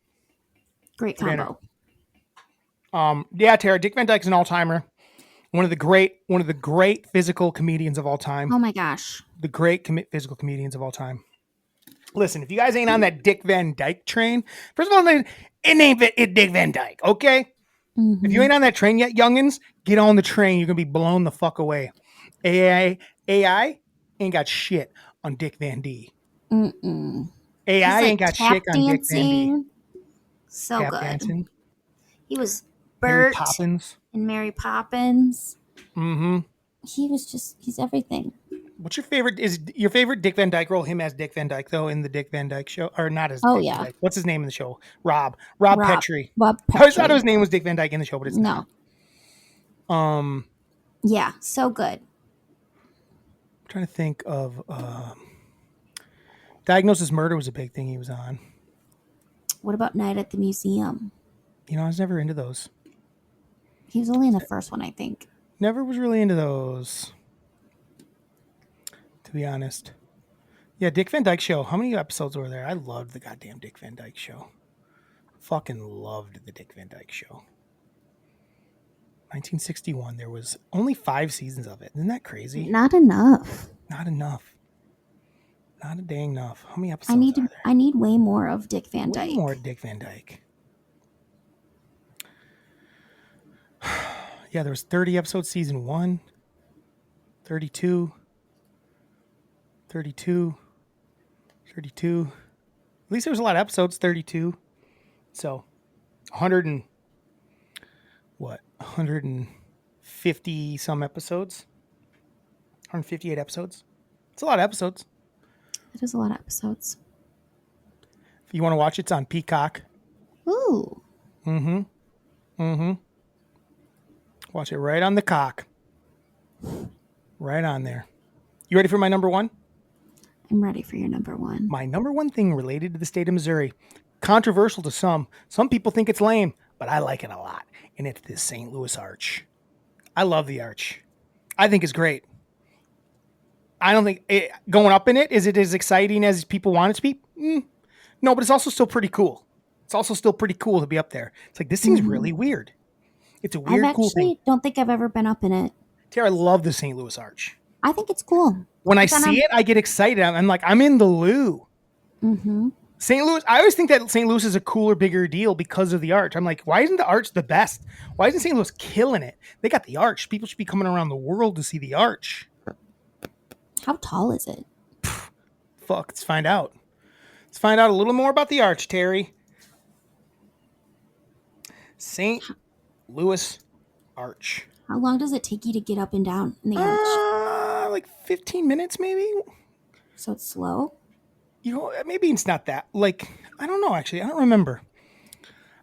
Great combo. Yeah, Tara, Dick Van Dyke's an all-timer. One of the great physical comedians of all time. Oh my gosh. The great physical comedians of all time. Listen, if you guys ain't on that Dick Van Dyke train, first of all, it ain't Dick Van Dyke, okay? Mm-hmm. If you ain't on that train yet, youngins, get on the train. You're going to be blown the fuck away. AI ain't got shit on Dick Van D. Mm-mm. AI He's ain't like got tap shit on Dick Van Dyke. dancing. So Tap good. dancing. He was Mary Bert Poppins. and Mary Poppins. Mm-hmm. He's everything. What's your favorite? Is your favorite Dick Van Dyke role him as Dick Van Dyke though in the Dick Van Dyke Show, or not as Oh Dick Van yeah, Dyke? What's his name in the show? Rob Rob Petrie. Bob I always thought Petrie. his name was Dick Van Dyke in the show, but it's No, not. I'm yeah, so good. trying to think of Diagnosis Murder was a big thing he was on. What about Night at the Museum? I was never into those. He was only in the first one, I think. Never was really into those, to be honest. Yeah, Dick Van Dyke Show. How many episodes were there? I loved the goddamn Dick Van Dyke Show. Fucking loved the Dick Van Dyke Show. 1961. There was only 5 seasons of it. Isn't that crazy? Not enough. Not enough. Not a dang enough. How many episodes are there? I need way more of Dick Van Way Dyke. more Dick Van Dyke. Yeah, there was 30 episodes season 1. 32. 32. 32. At least there was a lot of episodes, 32. So, 100 and what? 150 some episodes. 158 episodes. It's a lot of episodes. It is a lot of episodes. If you want to watch, it's on Peacock. Ooh. Watch it right on the cock. Right on there. You ready for my number 1? I'm ready for your number 1. My number 1 thing related to the state of Missouri. Controversial to some. Some people think it's lame, but I like it a lot. And it's the St. Louis Arch. I love the Arch. I think it's great. I don't think going up in it, is it as exciting as people want it to be? No, but it's also still pretty cool. It's also still pretty cool to be up there. It's like, this thing's really weird. It's a weird, cool thing. Don't think I've ever been up in it. Tara, I love the St. Louis Arch. I think it's cool. When I see it, I get excited. I'm like, I'm in the loo. Mm-hmm. St. Louis, I always think that St. Louis is a cooler, bigger deal because of the Arch. I'm like, why isn't the Arch the best? Why isn't St. Louis killing it? They got the Arch. People should be coming around the world to see the Arch. How tall is it? Fuck, let's find out. Let's find out a little more about the Arch, Terry. St. Louis Arch. How long does it take you to get up and down in the Arch? Like 15 minutes, maybe. So it's slow? Maybe it's not that. Like, I don't know, actually. I don't remember.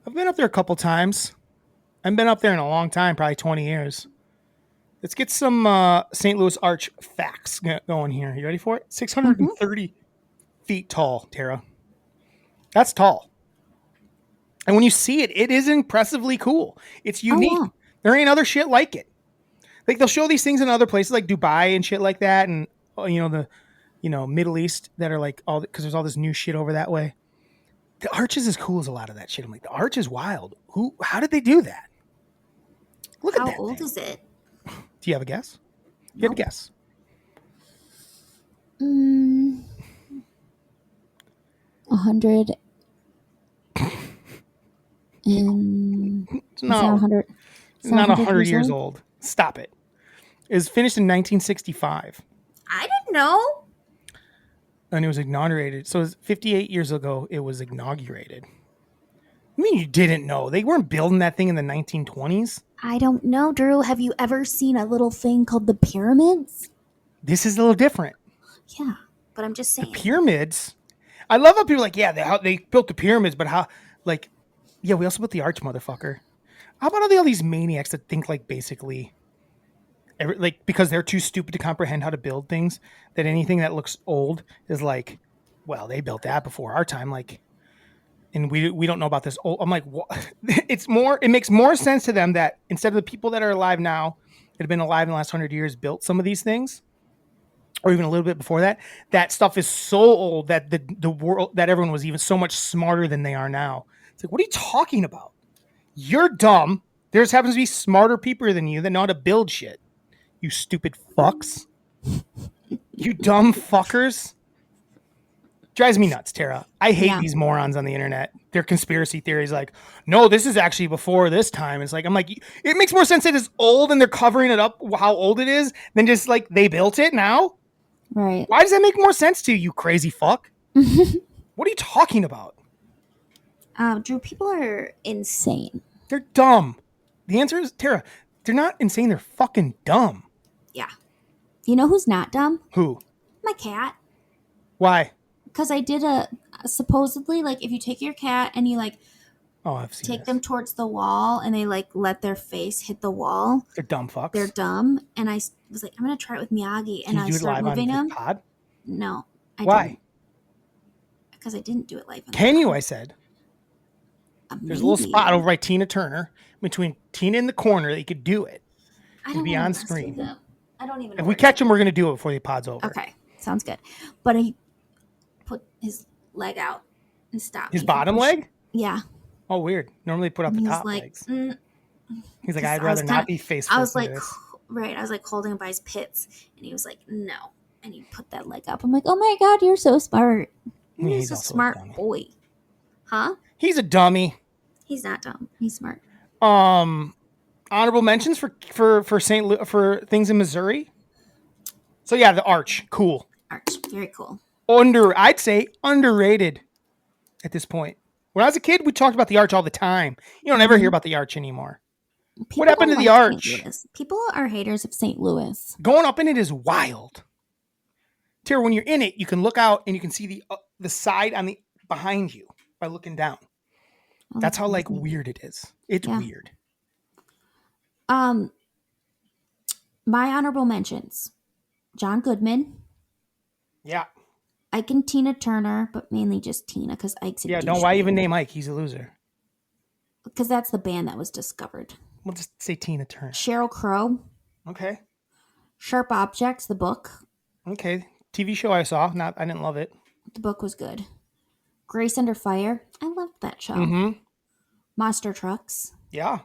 I've been up there a couple times. I've been up there in a long time, probably 20 years. Let's get some St. Louis Arch facts going here. You ready for it? 630 feet tall, Tara. That's tall. And when you see it, it is impressively cool. It's unique. Oh, yeah. There ain't other shit like it. Like, they'll show these things in other places like Dubai and shit like that, and the Middle East that are like all, because there's all this new shit over that way. The Arch is as cool as a lot of that shit. I'm like, the Arch is wild. How did they do that? Look at that. How old thing. is it? Do you have a guess? You have a guess. 100 and No, 100. it's not 100 years old. Stop it. It was finished in 1965. I didn't know. And it was inaugurated. So it was 58 years ago, it was inaugurated. I mean, you didn't know. They weren't building that thing in the 1920s. I don't know, Drew. Have you ever seen a little thing called the pyramids? This is a little different. Yeah, but I'm just saying. Pyramids. I love how people are like, yeah, they built the pyramids, but how, like, yeah, we also built the Arch, motherfucker. How about all these maniacs that think like basically, because they're too stupid to comprehend how to build things, that anything that looks old is like, well, they built that before our time, like, and we don't know about this old. I'm like, what? It makes more sense to them that instead of the people that are alive now, that have been alive in the last 100 years, built some of these things, or even a little bit before that, that stuff is so old that the world, that everyone was even so much smarter than they are now. It's like, what are you talking about? You're dumb. There's happens to be smarter people than you that know how to build shit. You stupid fucks. You dumb fuckers. Drives me nuts, Tara. I hate these morons on the internet. Their conspiracy theories like, no, this is actually before this time. It's like, I'm like, it makes more sense that it's old and they're covering it up how old it is than just like they built it now. Right. Why does that make more sense to you, crazy fuck? What are you talking about? Drew, people are insane. They're dumb. The answer is, Tara, they're not insane. They're fucking dumb. Yeah. You know who's not dumb? Who? My cat. Why? Because I did supposedly, like, if you take your cat and you, like, Oh, I've seen take this. them towards the wall and they, like, let their face hit the wall, They're dumb fucks. they're dumb. And I was like, I'm going to try it with Miyagi. And Can you I do it start live on moving the him. pod? No, I Why? didn't. Because I didn't do it live. Can you? I said. There's a little spot over by Tina Turner between Tina in the corner that you could do it. I don't be wanna on mess with screen. them. I don't even know. If we catch him, we're going to do it before the pod's over. Okay, sounds good. But he put his leg out and stopped. His me from bottom pushing- leg? Yeah. Oh, weird. Normally put up And the he was top like, legs. mm, He's like, 'cause I'd I was rather not be face I was first into like, this. right. I was like holding him by his pits, and he was like, no. And he put that leg up. I'm like, oh my god, you're so smart. Yeah, He's he's a also a smart dummy. boy. Huh? He's a dummy. He's not dumb. He's smart. Honorable mentions for for things in Missouri. So yeah, the Arch, cool. Arch, very cool. I'd say underrated at this point. When I was a kid, we talked about the Arch all the time. You don't ever hear about the Arch anymore. People happened don't to the like Arch? St. Louis. People are haters of St. Louis. Going up in it is wild. Tara, when you're in it, you can look out and you can see the side on the behind you by looking down. Oh, That's how like amazing. weird it is. It's Yeah. weird. My honorable mentions: John Goodman, Yeah. Ike and Tina Turner, but mainly just Tina because Ike's a Yeah. Don't why even name Ike? He's a loser. because that's the band that was discovered. We'll just say Tina Turner. Sheryl Crow, Okay. Sharp Objects, the book. Okay. TV show I saw. I didn't love it. The book was good. Grace Under Fire. I loved that show. Mm-hmm. Monster Trucks. Yeah.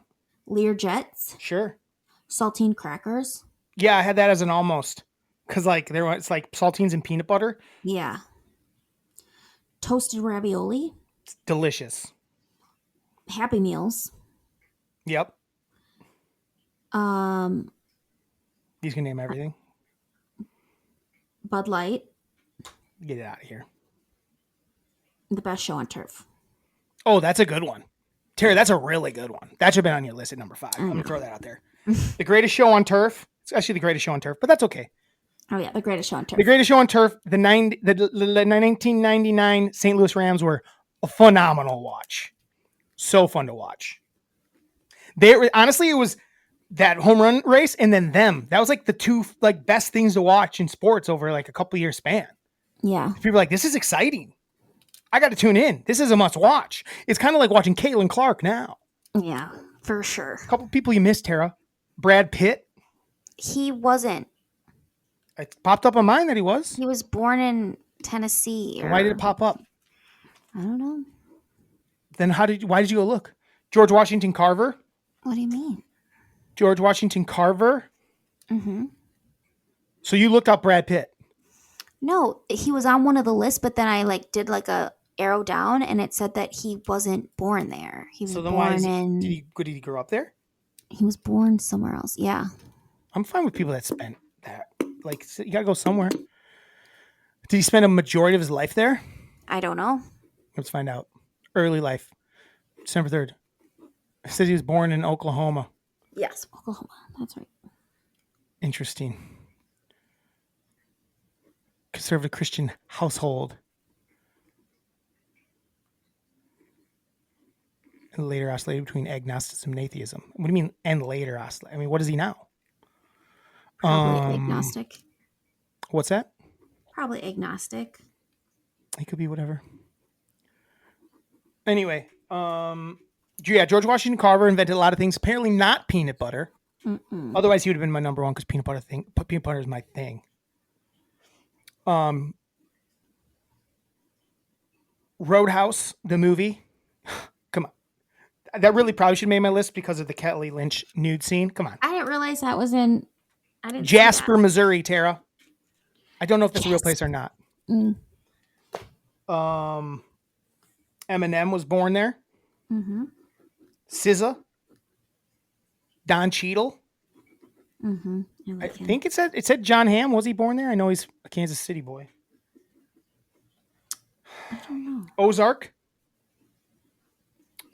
Lear Jets. Sure. Saltine Crackers. Yeah, I had that as an almost. Because like it's like saltines and peanut butter. Yeah. Toasted Ravioli. It's delicious. Happy Meals. Yep. Um, He's gonna name everything. Bud Light. Get it out of here. The Best Show on Turf. Oh, that's a good one. Terry, that's a really good one. That should have been on your list at number 5. I'm gonna throw that out there. The Greatest Show on Turf. It's actually the Greatest Show on Turf, but that's okay. Oh yeah, The Greatest Show on Turf. The Greatest Show on Turf. The 1999 St. Louis Rams were a phenomenal watch. So fun to watch. Honestly, it was that home run race and then them. That was like the two like best things to watch in sports over like a couple year span. Yeah. People are like, this is exciting. I got to tune in. This is a must watch. It's kind of like watching Caitlin Clark now. Yeah, for sure. A couple people you missed, Tara. Brad Pitt. He wasn't. It popped up on mine that he was. He was born in Tennessee. Why did it pop up? I don't know. Then why did you go look? George Washington Carver. What do you mean? George Washington Carver. Mm-hmm. So you looked up Brad Pitt. No, he was on one of the lists, but then I like did like a arrow down, and it said that he wasn't born there. He was So then why born is in. did he grow up there? He was born somewhere else. Yeah. I'm fine with people that spent that. Like you gotta go somewhere. Did he spend a majority of his life there? I don't know. Let's find out. Early life, December 3rd. It says he was born in Oklahoma. Yes, Oklahoma. That's right. Interesting. Conservative Christian household. And later oscillated between agnosticism and atheism. What do you mean, and later oscillated? I mean, what is he now? Probably agnostic. What's that? Probably agnostic. He could be whatever. Anyway, yeah, George Washington Carver invented a lot of things. Apparently not peanut butter. Mm-mm. Otherwise, he would have been my number one because peanut butter is my thing. Roadhouse, the movie. Come on. That really probably should have made my list because of the Kelly Lynch nude scene. Come on. I didn't realize that was in. I didn't. see Jasper, that. Missouri, Tara. I don't know if that's a real place or not. Mm. Eminem was born there. Mm-hmm. SZA. Don Cheadle. Mm-hmm. I think it said John Hamm. Was he born there? I know he's a Kansas City boy. I don't know. Ozark.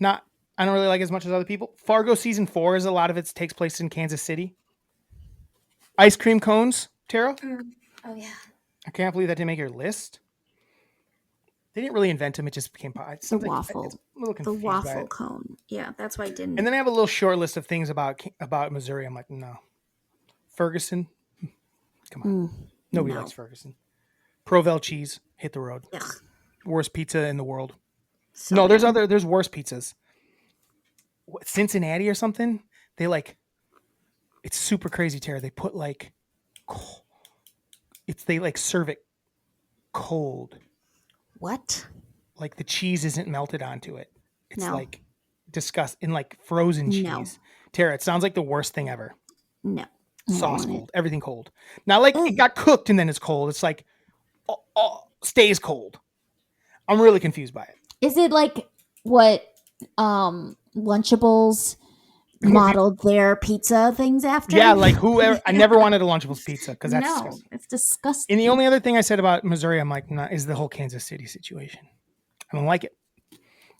I don't really like as much as other people. Fargo season 4 is a lot of it takes place in Kansas City. Ice cream cones, Tara. Oh yeah. I can't believe that didn't make your list. They didn't really invent them; it just became pie. The waffle. It's a little The confused by waffle it. cone. Yeah, that's why I didn't. And then I have a little short list of things about Missouri. I'm like, no. Ferguson, come on, nobody no. likes Ferguson. Provel cheese, hit the road. Ugh, Worst pizza in the world. so No, bad. there's worse pizzas. What, Cincinnati or something? They like, it's super crazy, Tara. They put like, they like serve it cold. What? Like the cheese isn't melted onto it. It's No. like in like frozen cheese. No. Tara, it sounds like the worst thing ever. No. I don't Sauce want it. cold, everything cold. Not like it got cooked and then it's cold. It's like stays cold. I'm really confused by it. Is it like what Lunchables modeled their pizza things after? Yeah, like whoever. I never wanted a Lunchables pizza because that's no, disgusting. it's disgusting. And the only other thing I said about Missouri, I'm like, nah, is the whole Kansas City situation. I don't like it.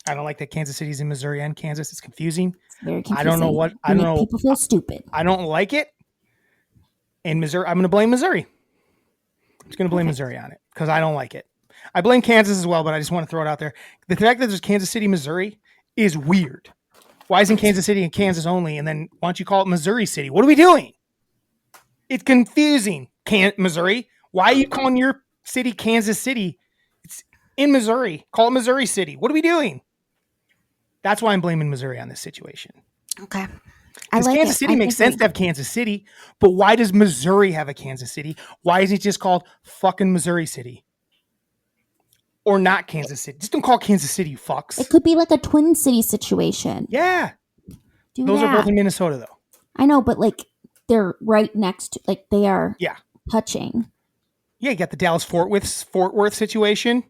I don't like that Kansas City's in Missouri and Kansas. It's confusing. It's very confusing. I don't know what. I don't know. People feel stupid. I don't like it. In Missouri, I'm going to blame Missouri. I'm just going to blame Missouri on it because I don't like it. I blame Kansas as well, but I just want to throw it out there. The fact that there's Kansas City, Missouri is weird. Why isn't Kansas City and Kansas only? And then why don't you call it Missouri City? What are we doing? It's confusing. Missouri. Why are you calling your city Kansas City? It's in Missouri. Call it Missouri City. What are we doing? That's why I'm blaming Missouri on this situation. Okay. Because Kansas City makes sense to have Kansas City, but why does Missouri have a Kansas City? Why isn't it just called fucking Missouri City? Or not Kansas City? Just don't call Kansas City, you fucks. It could be like a Twin City situation. Yeah. Those are both in Minnesota, though. I know, but like they're right next to, like they are touching. Yeah, you got the Dallas-Fort Worth situation.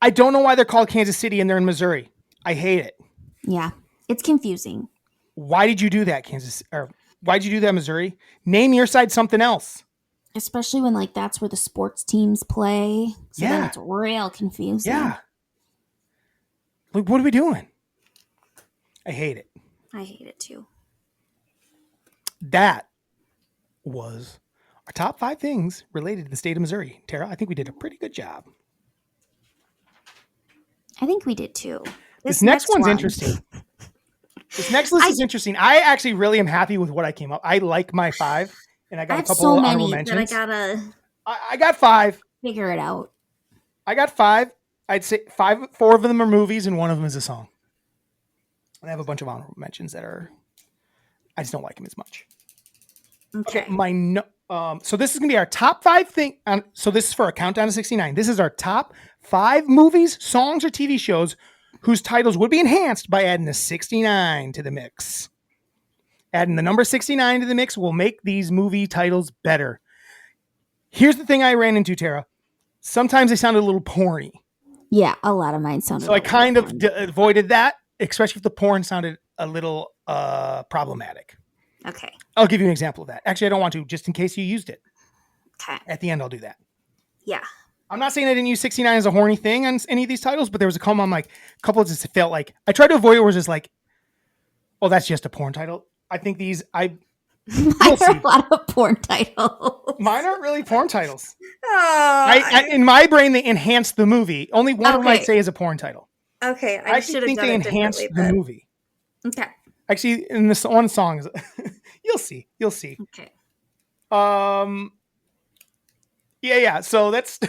I don't know why they're called Kansas City and they're in Missouri. I hate it. Yeah, it's confusing. Why did you do that, Kansas? Or why did you do that, Missouri? Name your side something else. Especially when like that's where the sports teams play. So then it's real confusing. Yeah. Like, what are we doing? I hate it. I hate it too. That was our top 5 things related to the state of Missouri. Tara, I think we did a pretty good job. I think we did too. This next one's interesting. This next list is interesting. I actually really am happy with what I came up. I like my 5, and I got a couple of honorable mentions. That I got 5. Figure it out. I got 5. I'd say 4 of them are movies, and 1 of them is a song. And I have a bunch of honorable mentions that are. I just don't like them as much. Okay. So this is gonna be our top 5 thing. So this is for a countdown to 69. This is our top 5 movies, songs, or TV shows whose titles would be enhanced by adding a 69 to the mix. Adding the number 69 to the mix will make these movie titles better. Here's the thing I ran into, Tara. Sometimes they sounded a little porny. Yeah, a lot of mine sounded. So I kind of avoided that, especially if the porn sounded a little problematic. Okay. I'll give you an example of that. Actually, I don't want to, just in case you used it. Okay. At the end, I'll do that. Yeah. I'm not saying I didn't use 69 as a horny thing on any of these titles, but there was a couple I'm like, a couple of just felt like, I tried to avoid it where it was just like, oh, that's just a porn title. I think these, Mine are a lot of porn titles. Mine aren't really porn titles. Oh, In my brain, they enhance the movie. Only one of them I'd say is a porn title. Okay. I actually think they enhance the movie. Okay. Actually, in this one song, you'll see. Okay. Yeah. So let's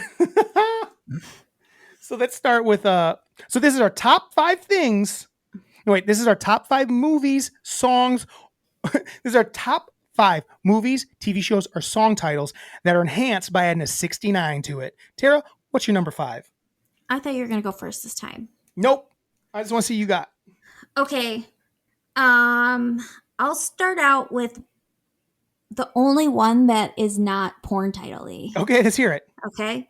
start with so this is our top 5 things. No, wait, this is our top 5 movies, songs. This is our top 5 movies, TV shows, or song titles that are enhanced by adding a 69 to it. Tara, what's your number 5? I thought you were gonna go first this time. Nope. I just want to see you got. Okay. I'll start out with the only one that is not porn title-y. Okay, let's hear it. Okay.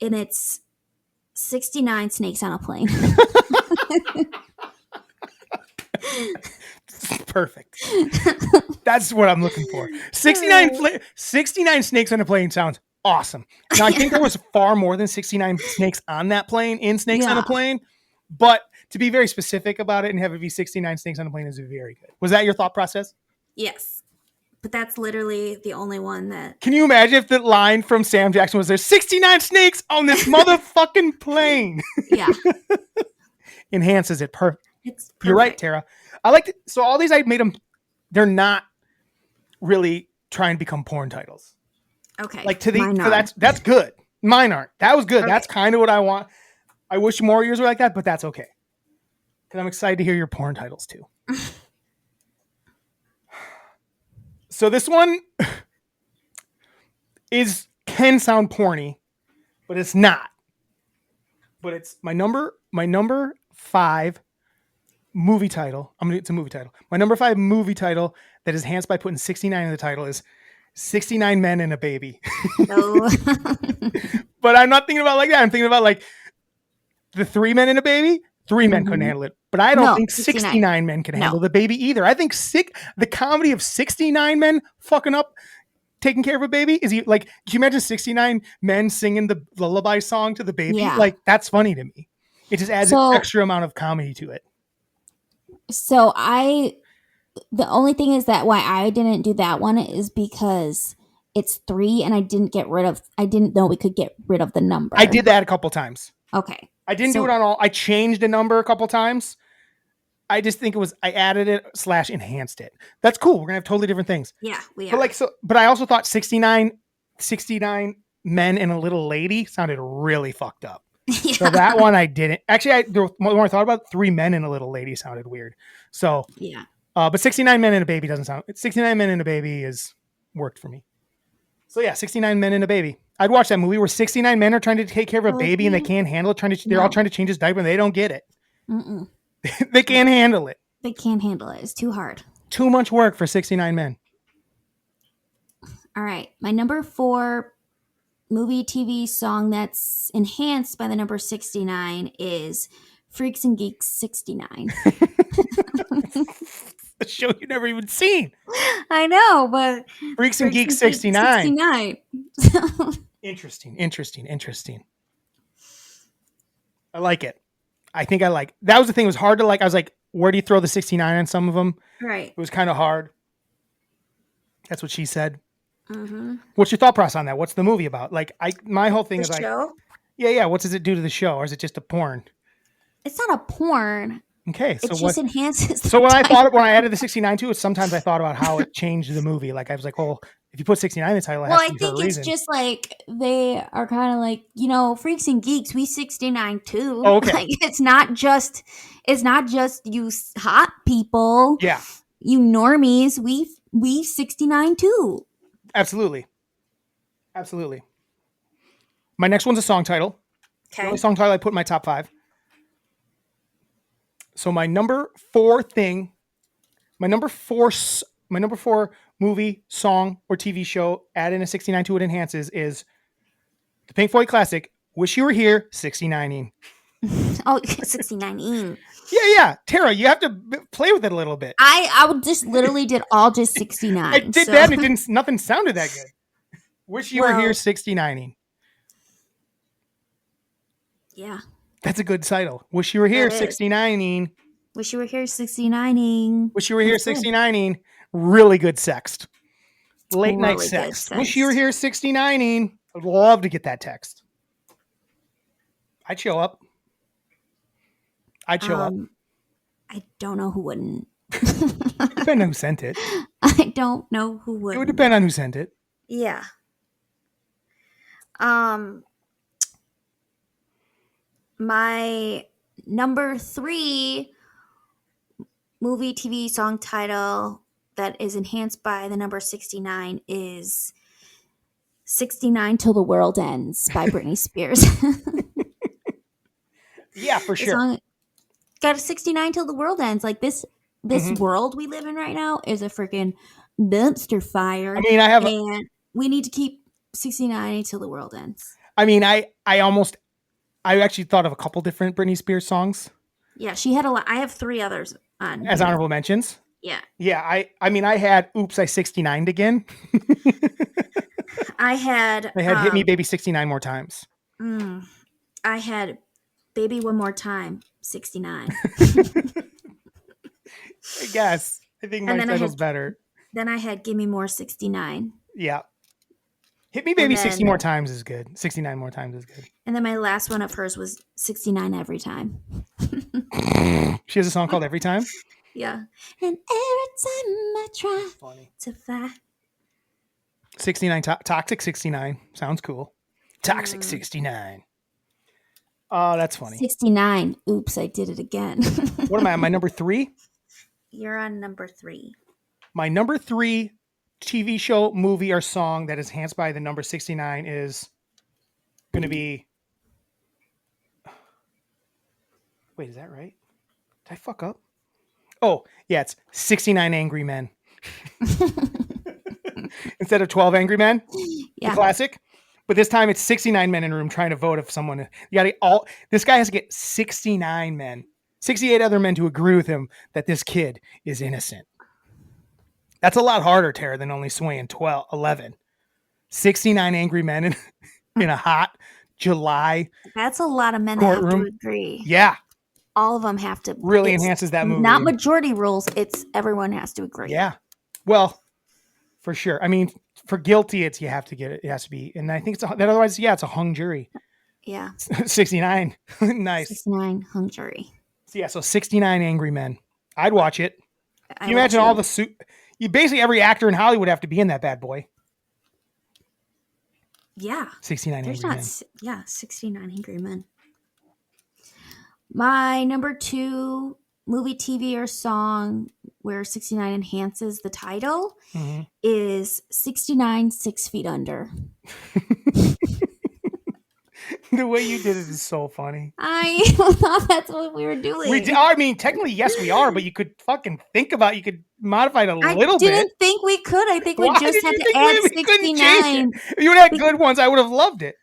And it's 69 Snakes on a Plane. Perfect. That's what I'm looking for. 69 Snakes on a Plane sounds Awesome. Now I think there was far more than 69 snakes on that plane, in Snakes on a Yeah. Plane, but to be very specific about it and have it be 69 snakes on a plane is very good. Was that your thought process? Yes. But that's literally the only one that. Can you imagine if the line from Sam Jackson was, there's 69 snakes on this motherfucking plane? Yeah. Enhances it perfect. It's perfect. You're right, Tara. I like it. So all these, I made them, they're not really trying to become porn titles. Okay. Like to the, Mine so are. that's good. Mine aren't. That was good. Okay. That's kind of what I want. I wish more of yours were like that, but that's okay. Because I'm excited to hear your porn titles too. So this one can sound porny, but it's not. But it's my number 5 movie title. It's a movie title. My number 5 movie title that is enhanced by putting 69 in the title is 69 Men and a Baby. No. But I'm not thinking about like that. I'm thinking about like the 3 men and a baby. 3 men couldn't handle it. But I don't think 69 men can handle the baby either. I think the comedy of 69 men fucking up taking care of a baby is like, can you imagine 69 men singing the lullaby song to the baby? Yeah. Like, that's funny to me. It just adds an extra amount of comedy to it. So the only thing is that why I didn't do that one is because it's 3 and I didn't know we could get rid of the number. I did that a couple times. Okay. I didn't do it on all. I changed a number a couple times. I just think I added it / enhanced it. That's cool. We're going to have totally different things. Yeah, we are. But I also thought 69 men and a little lady sounded really fucked up. Yeah. So that one I didn't. Actually, the more I thought about it, 3 men and a little lady sounded weird. So yeah. But 69 men and a baby doesn't sound. 69 men and a baby worked for me. So yeah, 69 men and a baby. I'd watch that movie where 69 men are trying to take care of a baby and they can't handle it. They're all trying to change his diaper and they don't get it. Mm-mm. They can't handle it. They can't handle it. It's too hard. Too much work for 69 men. All right. My number 4 movie TV song that's enhanced by the number 69 is Freaks and Geeks 69. A show you've never even seen. I know, but Freaks and Geeks 69. 69. Interesting. I like it. I think that was the thing. It was hard to like. I was like, where do you throw the 69 on some of them? Right. It was kind of hard. That's what she said. Mm-hmm. What's your thought process on that? What's the movie about? Like, my whole thing is like, show? Yeah. What does it do to the show, or is it just a porn? It's not a porn. Okay, so it just enhances. So when I added the 69 to it, sometimes I thought about how it changed the movie. Like I was like, well, if you put 69 in the title, I think it's just like they are kind of like, Freaks and Geeks. We 69 too. Oh, okay. Like it's not just you hot people. Yeah. You normies. We 69 too. Absolutely. My next one's a song title. Okay. The only song title I put in my top 5. So my number 4 movie, song, or TV show adding a 69 to it enhances is the Pink Floyd classic, Wish You Were Here, 69ing. Oh, 69ing. Yeah. Tara, you have to play with it a little bit. I would just literally did all just 69. I did that and nothing sounded that good. Wish You Were Here, 69ing. Yeah. That's a good title. Wish You Were Here, 69ing. Wish You Were Here, 69ing. Wish You Were Here, 69ing. Really good sext. Late night sex. Wish You Were Here, 69ing. I'd love to get that text. I'd show up. I don't know who wouldn't. Depend on who sent it. I don't know who would. It would depend on who sent it. Yeah. My number 3 movie TV song title that is enhanced by the number 69 is 69 Till the World Ends by Britney Spears. Yeah, for sure. Song got a 69 till the world ends. Like this world we live in right now is a freaking dumpster fire. I mean, and we need to keep 69 until the world ends. I mean, I actually thought of a couple different Britney Spears songs. Yeah, she had a lot. I have 3 others on as honorable mentions. Yeah. Yeah, I mean, I had Oops, I 69'd Again. I had Hit Me Baby 69 more times. I had Baby One More Time 69. I guess. I think my And then title's better. Then I had Gimme More 69. Yeah. Hit Me And Baby then- 60 more times is good. 69 more times is good. And then my last one of hers was 69 Every Time. She has a song called Every Time. Yeah. And every time I try Funny. to fly. 69 Toxic 69. Sounds cool. Toxic 69. Oh, that's funny. 69. Oops, I did it again. What am I on? My number 3? You're on number 3. My number 3 TV show, movie, or song that is enhanced by the number 69 is going to be... Wait, is that right? Did I fuck up? Oh, yeah, it's 69 Angry Men. Instead of 12 Angry Men, Yeah. the classic. But this time it's 69 men in a room trying to vote if someone... You gotta, this guy has to get 69 men, 68 other men to agree with him that this kid is innocent. That's a lot harder, Tara, than only swaying 11. 69 angry men in a hot July That's a lot of men that have courtroom. to agree. Yeah, All of them have to. really it's enhances that movie. Not majority rules. It's everyone has to agree. Yeah, well, for sure. I mean, for guilty, you have to get it. It has to be, and I think otherwise, yeah, it's a hung jury. Yeah. 69, nice. 69 hung jury. So yeah, so 69 angry men. I'd watch it. Can you would imagine too. all the suit? You basically every actor in Hollywood have to be in that bad boy. Yeah. 69 There's angry not. men. Yeah, 69 angry men. My number 2 movie, TV, or song where 69 enhances the title Mhm. is 69 6 Feet Under. The way you did it is so funny. I thought that's what we were doing. I mean, technically, yes, we are, but you could fucking think about. You could modify it a I little didn't bit. think we could. I think we Why just did had you to think add we couldn't change 69. it? If you would have had good ones, I would have loved it.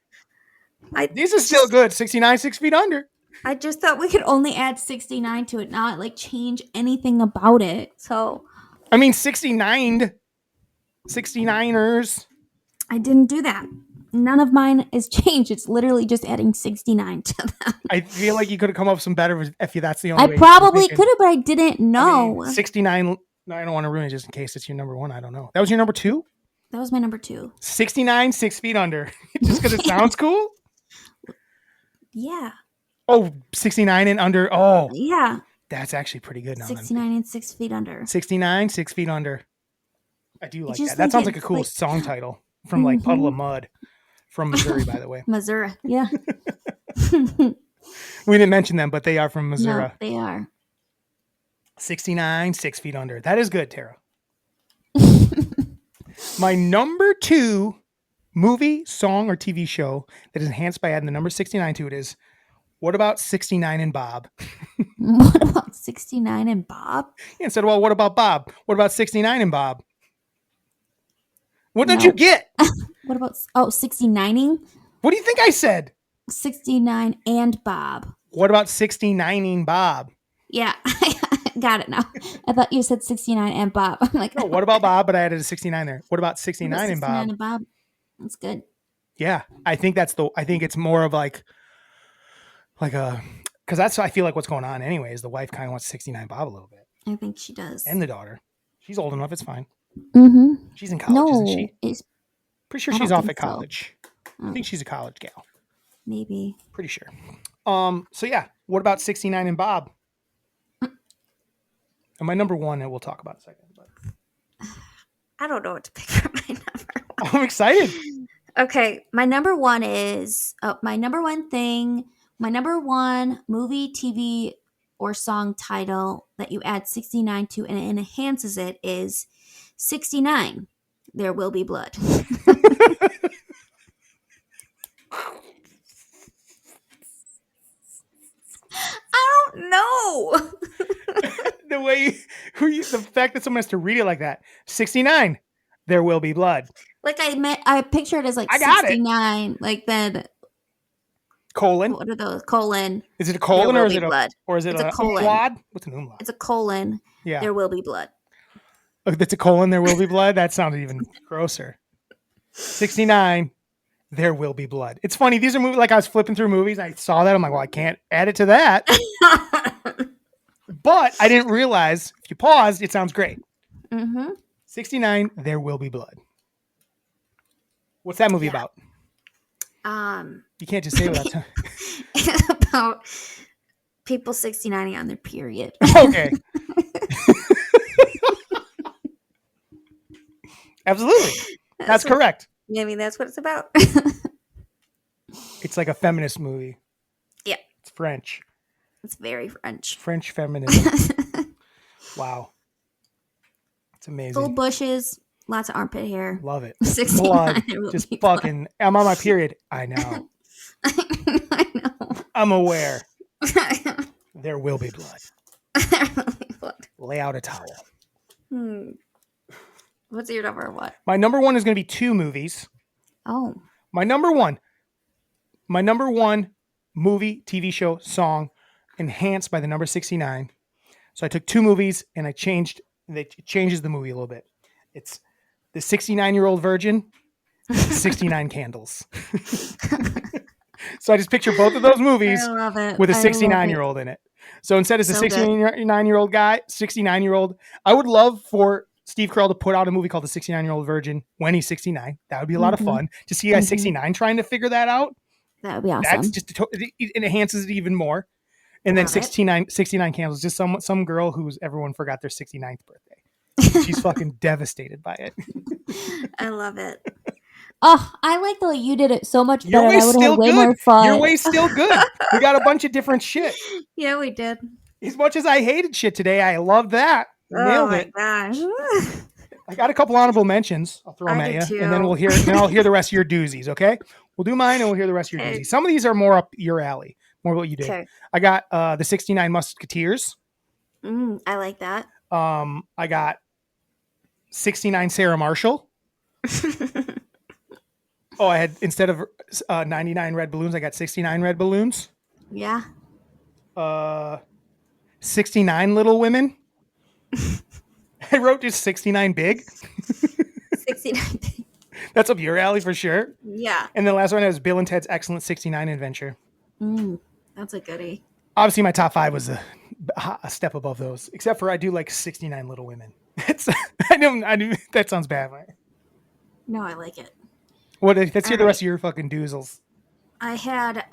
These are still good. 69 6 feet under. I just thought we could only add 69 to it, not like change anything about it. So I mean, 69 69ers. I didn't do that. None of mine is changed. It's literally just adding 69 to them. I feel like you could have come up with some better if that's the only way. I probably could have, but I didn't know. 69. No, I don't want to ruin it just in case it's your number 1. I don't know. That was your number 2? That was my number 2. 69 6 feet under. Just because it sounds cool? Yeah. Oh, 69 and under. Oh, Yeah. that's actually pretty good. Now 69 and 6 feet under. 69 6 feet under. I do like just that. That think sounds like a it's cool like- song title from like Puddle of Mud from Missouri, by the way. Missouri. Yeah. We didn't mention them, but they are from Missouri. No, they are. 69 6 feet under. That is good, Tara. My number 2 movie, song, or TV show that is enhanced by adding the number 69 to it is What About 69 and Bob? What about 69 and Bob? Instead of, well, what about Bob? What about 69 and Bob? What did No. you get? What about 69ing? What do you think I said? 69 and Bob. What about 69ing Bob? Yeah, got it now. I thought you said 69 and Bob. I'm like, No, what about Bob? But I added a 69 there. What about 69 and 69 Bob? and Bob. That's good. Yeah, I think I think it's more of like a, because that's, I feel like what's going on anyways. The wife kind of wants 69 Bob a little bit. I think she does. And the daughter. She's old enough. It's fine. Mm-hmm. She's in college, No, isn't she? it's Pretty sure I she's don't off think at so. college. I think she's a college gal. maybe. Pretty sure. So yeah, what about 69 and Bob? And my number 1 that we'll talk about in a second. But I don't know what to pick for my number 1. I'm excited. Okay, my number 1 is my number 1 thing. My number 1 movie, TV, or song title that you add 69 to and it enhances it is 69. There Will Be Blood. I don't know. The way the fact that someone has to read it like that. 69. There will be blood. Like I picture it as like I got it. 69. Like then Colon. what are those? Colon. Is it a colon There or will is be it blood. It's a a colon. umlaut? What's an umlaut? It's a colon. Yeah. There will be blood. If it's a colon, there will be blood. That sounded even grosser. 69. There Will Be Blood. It's funny. These are movies. Like I was flipping through movies. I saw that. I'm like, well, I can't add it to that. But I didn't realize if you paused, it sounds great. 69. There Will Be Blood. What's that movie about? You can't just say without time. About people 69 on their period. Okay. Absolutely. That's correct. Maybe that's what it's about. It's like a feminist movie. Yeah. It's French. It's very French. French feminism. Wow. It's amazing. Full bushes, lots of armpit hair. Love it. 69. Blood. Just fucking. I'm on my period. I know. I know. I'm aware. There will be blood. Lay out a towel. What's your number one? My number one is going to be two movies. Oh. My number one movie, TV show, song, enhanced by the number 69. So I took two movies and it changes the movie a little bit. It's the 69-year-old virgin, 69 candles. So I just picture both of those movies with a 69-year-old in it. So instead it's a 69-year-old guy, 69-year-old. I would love for Steve Carell to put out a movie called The 69-Year-Old Virgin when he's 69. That would be a lot of fun to see a guy 69 trying to figure that out. That would be awesome. That's just it enhances it even more. And then 69 candles, just some girl who's everyone forgot their 69th birthday. She's fucking devastated by it. I love it. Oh, I like the way you did it so much better. Your way's I would still have way good. more fun. Your way's still good. We got a bunch of different shit. Yeah, we did. As much as I hated shit today, I love that. Nailed it. Gosh. I got a couple honorable mentions. I'll throw them at you, and then I'll hear the rest of your doozies. Okay, we'll do mine, and we'll hear the rest of your doozies. Some of these are more up your alley, more what you did. Okay. I got the 69 Musketeers. I like that. I got 69 Sarah Marshall. Oh, I had instead of 99 red balloons, I got 69 red balloons. Yeah. 69 Little Women. I wrote just 69 Big. 69. That's up your alley for sure. Yeah. And the last one was Bill and Ted's Excellent 69 Adventure. That's a goodie. Obviously, my top five was a step above those, except for I do like 69 Little Women. I do. That sounds bad, right? No, I like it. Let's hear the rest of your fucking doozles. I had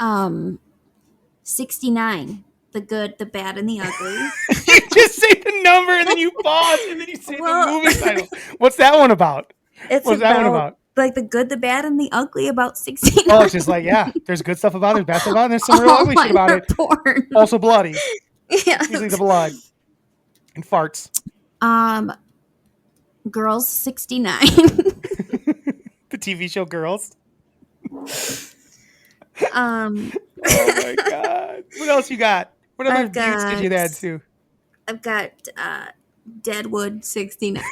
69. The good, the bad, and the ugly. You just say the number and then you pause and then you say the movie title. What's that one about? What's that one about? Like the good, the bad, and the ugly about 69. Oh, it's just like, yeah, there's good stuff about it, there's bad stuff about it, there's some real ugly shit about it. Porn. Also bloody. Yeah. Usually the blood. And farts. Girls 69. The TV show Girls. Oh my God. What else you got? What other dudes did you add to? I've got Deadwood 69.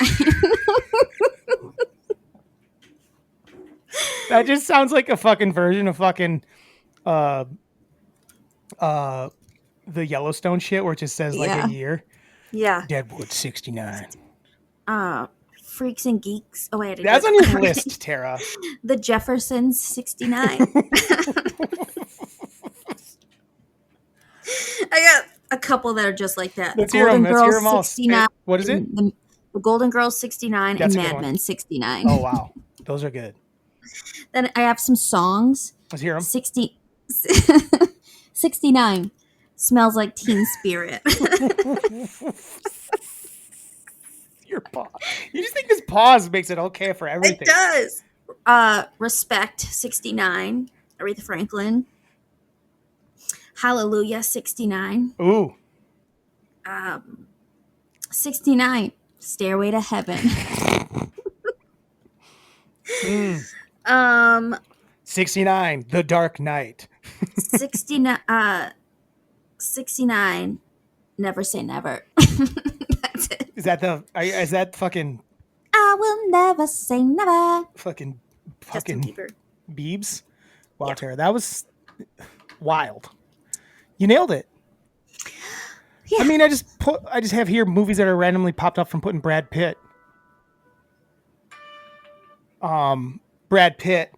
That just sounds like a fucking version of fucking the Yellowstone shit where it just says like a year. Yeah. Deadwood 69. Freaks and Geeks. Oh wait, that's on your list, Tara. The Jeffersons 69. I got a couple that are just like that. Let's hear them. Let's hear them all. 69. What is it? The Golden Girls 69 That's and a good Mad one. Men 69. Oh wow, those are good. Then I have some songs. Let's hear them. 69. Smells like Teen Spirit. Your pause. You just think this pause makes it okay for everything. It does. Respect 69. Aretha Franklin. Hallelujah 69. Ooh. 69. Stairway to Heaven. 69. The Dark Knight. 69. Never Say Never. That's it. Is that fucking I will never say never. fucking Justin Bieber. Biebs? Wow, Yeah. Tara, that was wild. You nailed it. Yeah. I mean, I just have here movies that are randomly popped up from putting Brad Pitt. Brad Pitt.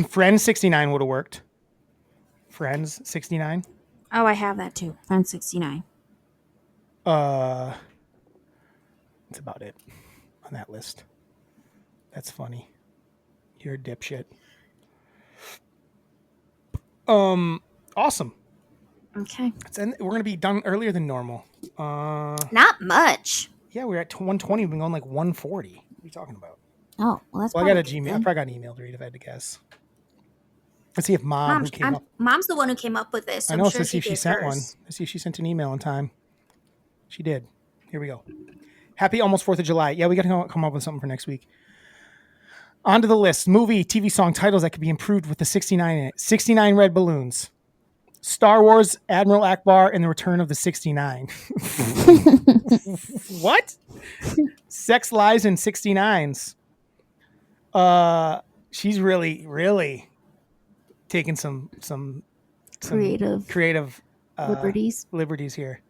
Friends 69 would have worked. Friends 69. Oh, I have that too. I'm 69. That's about it on that list. That's funny. You're a dipshit. Awesome. Okay. We're gonna be done earlier than normal. Not much. Yeah, we're at 120. We've been going like 140. What are you talking about? Oh, well, that's Well, I got a probably Gmail. I good. probably got an email to read if I had to guess. Let's see if Mom, who came up. Mom's the one who came up with this. I I'm know. sure Let's see if she gave sent hers. one. Let's see if she sent an email in time. She did. Here we go. Happy almost 4th of July. Yeah, we got to come up with something for next week. On to the list. Movie, TV song titles that could be improved with the 69 in it. 69 red balloons. Star Wars, Admiral Akbar, and the Return of the 69. What? Sex, Lies, and 69s. She's really taking some creative liberties. here.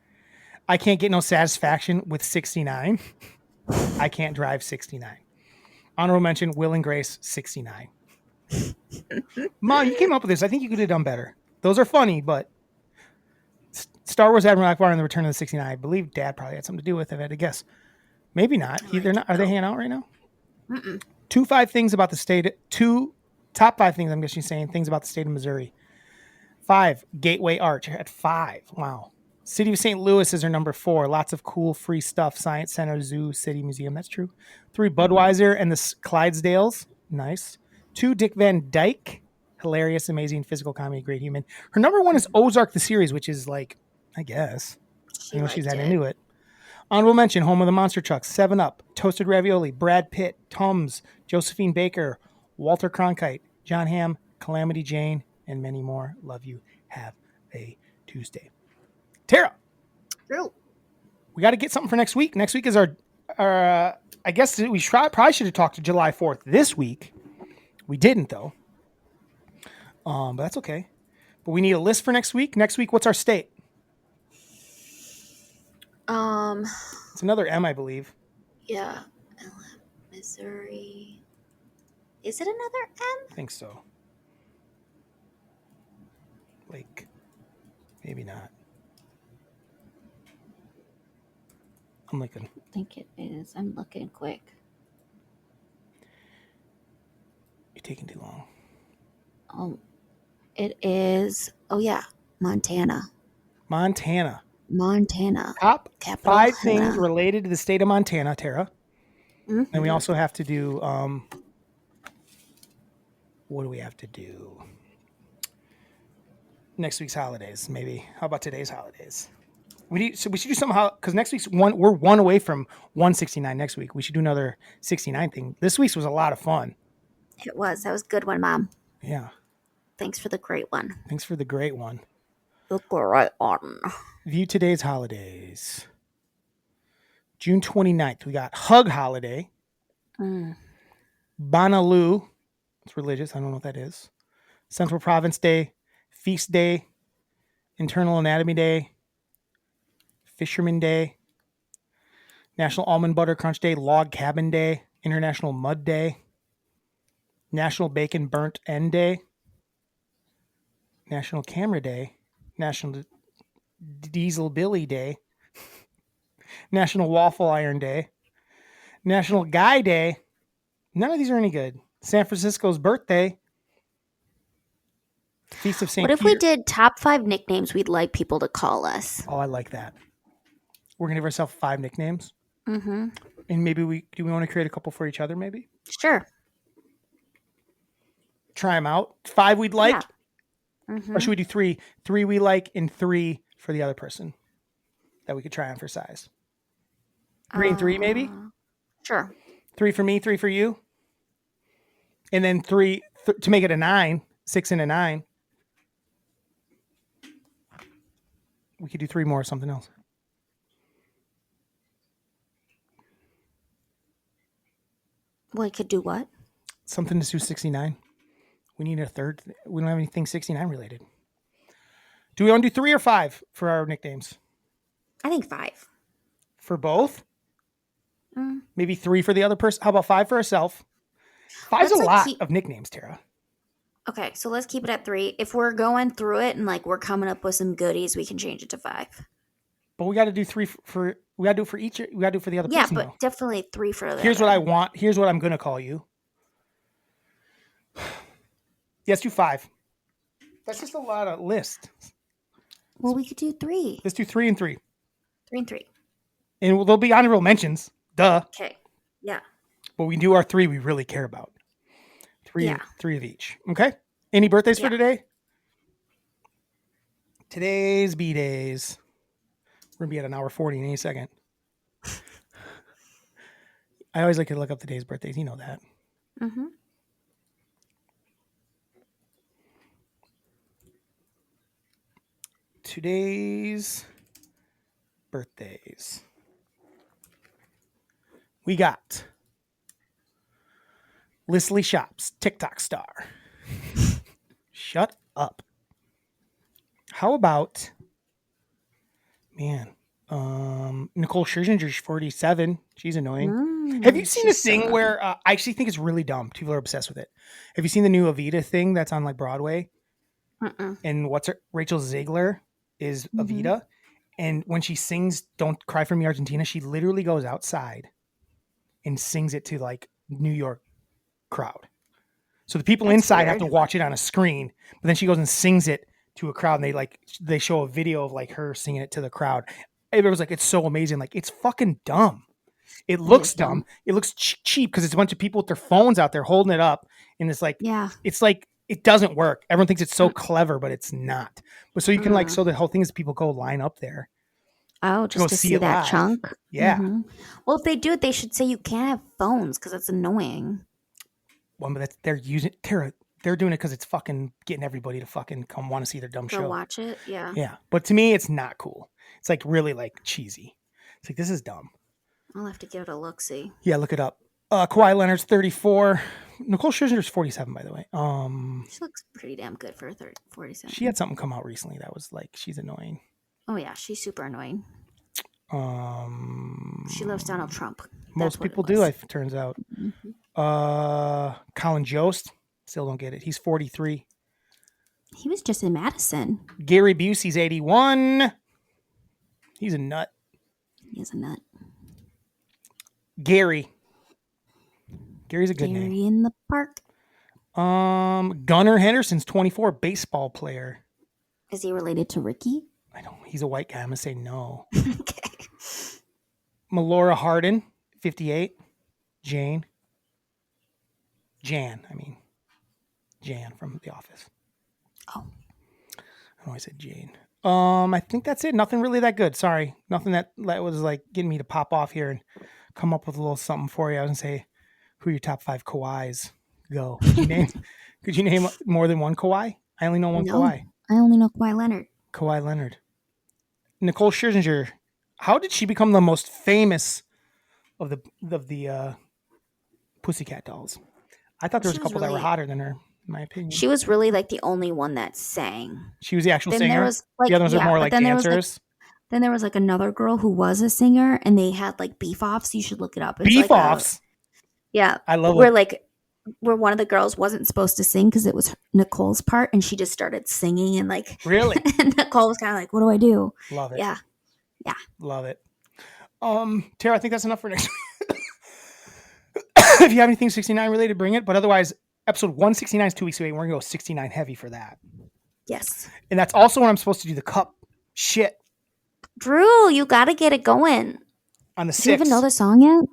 I can't get no satisfaction with 69. I can't drive 69. Honorable mention, Will and Grace 69. Mom, you came up with this. I think you could have done better. Those are funny, but Star Wars, Admiral Akbar, and the Return of the 69. I believe Dad probably had something to do with it. If I had to guess. Maybe not. They're not. Are they hanging out right now? Mm-mm. Top 5 things I'm guessing she's saying things about the state of Missouri. 5, Gateway Arch at 5. Wow. City of St. Louis is her number 4. Lots of cool free stuff. Science Center, Zoo, City Museum. That's true. 3, Budweiser and the Clydesdales. Nice. 2, Dick Van Dyke. Hilarious, amazing, physical comedy, great human. Her number 1 is Ozark the series, which is like, I guess. She's that into it. Honorable mention, Home of the Monster Trucks, 7-Up, Toasted Ravioli, Brad Pitt, Tums, Josephine Baker, Walter Cronkite, John Hamm, Calamity Jane, and many more. Love you. Have a Tuesday. Tara. True. We got to get something for next week. Next week is our I guess we probably should have talked to July 4th this week. We didn't, though. But that's okay. But we need a list for next week. Next week, what's our state? It's another M, I believe. Yeah. Missouri. Is it another M? I think so. Like, maybe not. I'm looking. I think it is. I'm looking quick. You're taking too long. It is. Oh yeah, Montana. Top Capital 5 things Helena. related to the state of Montana, Tara. Mhm. And we also have to do, what do we have to do? Next week's holidays, maybe. How about today's holidays? We should do something, because next week's we're 1 away from 169 next week. We should do another 69 thing. This week's was a lot of fun. It was. That was a good one, Mom. Yeah. Thanks for the great one. Thanks for the great one. The great one. View today's holidays. June 29th, we got Hug Holiday. Bonnaloo. It's religious. I don't know what that is. Central Province Day. Feast Day. Internal Anatomy Day. Fisherman Day. National Almond Butter Crunch Day. Log Cabin Day. International Mud Day. National Bacon Burnt End Day. National Camera Day. National Diesel Billy Day. National Waffle Iron Day. National Guy Day. None of these are any good. San Francisco's birthday. Feast of St. What if Peter. we did top 5 nicknames we'd like people to call us? Oh, I like that. We're going to give ourselves 5 nicknames. Mm-hmm. And maybe we want to create a couple for each other, maybe? Sure. Try them out. 5 we'd like? Yeah. Mm-hmm. Or should we do 3? 3 we like and 3 for the other person that we could try on for size. 3 and 3 maybe? Sure. 3 for me, 3 for you. And then 3 to make it a 9, 6 and a 9. We could do 3 more or something else. We could do what? Something to do 69. We need a third. We don't have anything 69 related. Do we want to do 3 or 5 for our nicknames? I think 5. For both? Maybe 3 for the other person. How about 5 for herself? 5's Let's, a like, lot keep- of nicknames, Tara. Okay, so let's keep it at 3. If we're going through it and like we're coming up with some goodies, we can change it to 5. But we got to do 3 for we got to do it for each. We got to do it for the other Yeah, person. but Though. definitely 3 for the Here's other. what I want. Here's what I'm gonna call you. Yes, do 5. That's just a lot of list. Well, we could do 3. Let's do 3 and 3, 3 and 3. and there'll be honorable mentions. Duh. Okay. Yeah. But we do our 3 we really care about. 3 Yeah. 3 of each. Okay. Any birthdays for Yeah. today? Today's B-days. We're gonna be at an hour 40 in any second. I always like to look up the day's birthdays. You know that. Mm-hmm. Today's birthdays. We got Leslie Shops, TikTok star. Shut up. How about Nicole Scherzinger's 47. She's annoying. Have you seen this thing where I actually think it's really dumb? People are obsessed with it. Have you seen the new Evita thing that's on like Broadway? And Rachel Ziegler is Evita. And when she sings Don't Cry for Me, Argentina, she literally goes outside and sings it to like New York crowd. So the people inside have to watch it on a screen, but then she goes and sings it to a crowd, and they show a video of like her singing it to the crowd. It was like, it's so amazing. Like, it's fucking dumb. It looks dumb. It looks cheap because it's a bunch of people with their phones out there holding it up. And it's like, it's like, it doesn't work. Everyone thinks it's so clever, but it's not. But so you can like, so the whole thing is people go line up there. Oh, just to see that chunk? Yeah. Well, if they do it, they should say you can't have phones because that's annoying. Well, but they're using Tara. They're doing it because it's fucking getting everybody to fucking come want to see their dumb show. Watch it, yeah. Yeah, but to me, it's not cool. It's like really like cheesy. It's like, this is dumb. I'll have to give it a look. See. Yeah, look it up. Kawhi Leonard's 34. Nicole Scherzinger's 47, by the way. She looks pretty damn good for 47. She had something come out recently that was like, she's annoying. Oh yeah, she's super annoying. She loves Donald Trump. Most people do, it turns out. Colin Jost, still don't get it. He's 43. He was just in Madison. Gary Busey's 81. He's a nut. He is a nut. Gary's a good name. Gary in the park. Gunnar Henderson's 24, baseball player. Is he related to Ricky? I don't. He's a white guy. I'm gonna say no. Okay. Melora Hardin, 58. Jan from The Office. Oh. I always said Jane. I think that's it. Nothing really that good. Sorry. Nothing that was like getting me to pop off here and come up with a little something for you. I was gonna say, who are your top 5 Kawhis? Go. Could you name more than one Kawhi? I only know one Kawhi. I only know Kawhi Leonard. Kawhi Leonard. Nicole Scherzinger. How did she become the most famous of the Pussycat Dolls? I thought there was a couple that were hotter than her, in my opinion. She was really like the only one that sang. She was the actual Then singer. there was, like, the others are more like dancers. Then there was like another girl who was a singer, and they had like beef-offs. You should look it up. It's Beef-offs? Yeah. I love it. Where one of the girls wasn't supposed to sing because it was Nicole's part, and she just started singing, and like really, and Nicole was kind of like, "What do I do?" Love it. Yeah. Love it. Tara, I think that's enough for next week. If you have anything 69 related, bring it. But otherwise, episode 169 is 2 weeks away. We're gonna go 69 heavy for that. Yes. And that's also when I'm supposed to do the cup shit. Drew, you got to get it going. On the 6th. Do you even know the song yet?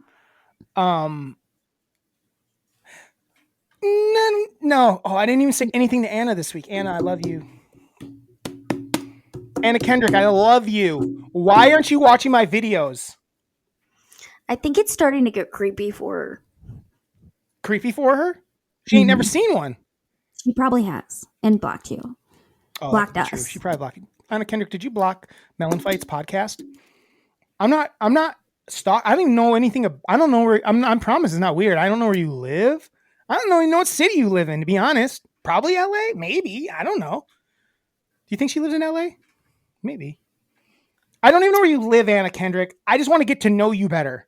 No. Oh, I didn't even say anything to Anna this week. Anna, I love you. Anna Kendrick, I love you. Why aren't you watching my videos? I think it's starting to get creepy for her. Creepy for her? She ain't never seen one. She probably has. And blocked you. Oh, blocked that's us. True. She probably blocked you. Anna Kendrick, did you block MELLONfights podcast? I'm not I don't even know anything. I don't know where, I promise it's not weird. I don't know where you live. I don't even know what city you live in, to be honest. Probably LA? Maybe. I don't know. Do you think she lives in LA? Maybe. I don't even know where you live, Anna Kendrick. I just want to get to know you better.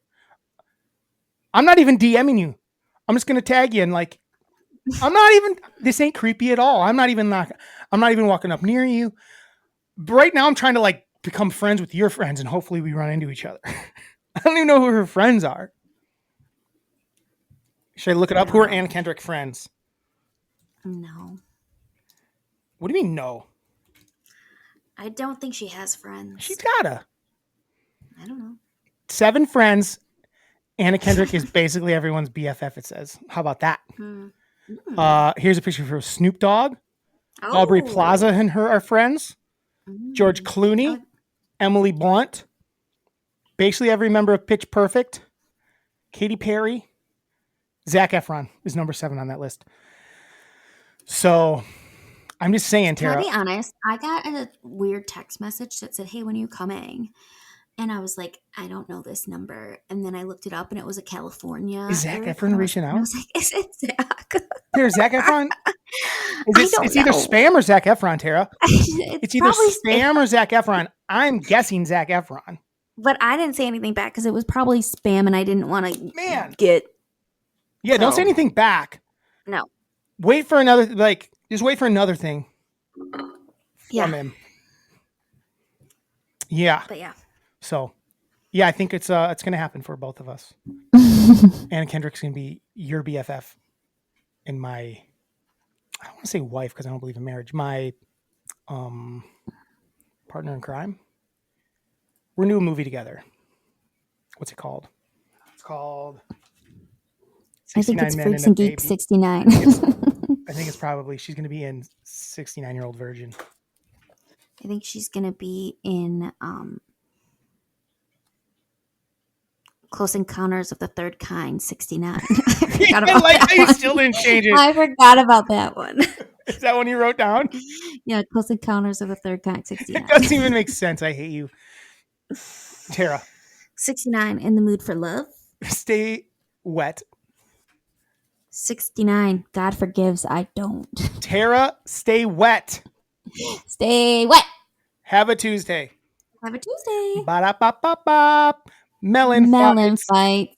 I'm not even DMing you. I'm just gonna tag you and like, I'm not even. This ain't creepy at all. I'm not even walking up near you. But right now, I'm trying to like become friends with your friends, and hopefully, we run into each other. I don't even know who her friends are. Should I look it up? Who are Anna Kendrick friends? No. What do you mean no? I don't think she has friends. She's gotta. I don't know. 7 friends. Anna Kendrick is basically everyone's BFF, it says. How about that? Here's a picture of her Snoop Dogg. Aubrey Plaza and her are friends. George Clooney. Emily Blunt. Basically every member of Pitch Perfect. Katy Perry. Zac Efron is number 7 on that list. So I'm just saying, Tara. Can I be honest? I got a weird text message that said, "Hey, when are you coming?" And I was like, I don't know this number. And then I looked it up and it was a California. Is Zac Efron reaching out? I was like, is it Zach? There's Zac Efron? It's either spam or Zac Efron, Tara. It's either spam or Zac Efron. I'm guessing Zac Efron. But I didn't say anything back because it was probably spam and I didn't want to get. Yeah, don't say anything back. No. Wait for another, just wait for another thing from him. Yeah. But yeah. So, yeah, I think it's going to happen for both of us. Anna Kendrick's going to be your BFF and my, I don't want to say wife because I don't believe in marriage, my partner in crime. We're going to do a movie together. What's it called? It's called I think it's Freaks and Geeks 69. I think it's probably, she's going to be in 69-Year-Old Virgin. I think she's going to be in Close Encounters of the Third Kind 69. I forgot about that you still didn't change it. I forgot about that one. Is that one you wrote down? Yeah, Close Encounters of the Third Kind 69. It doesn't even make sense. I hate you. Tara. 69, In the Mood for Love. Stay wet. 69, God Forgives, I Don't. Tara, stay wet. Stay wet. Have a Tuesday. Have a Tuesday. Ba-da-ba-ba-ba. Melon Fights.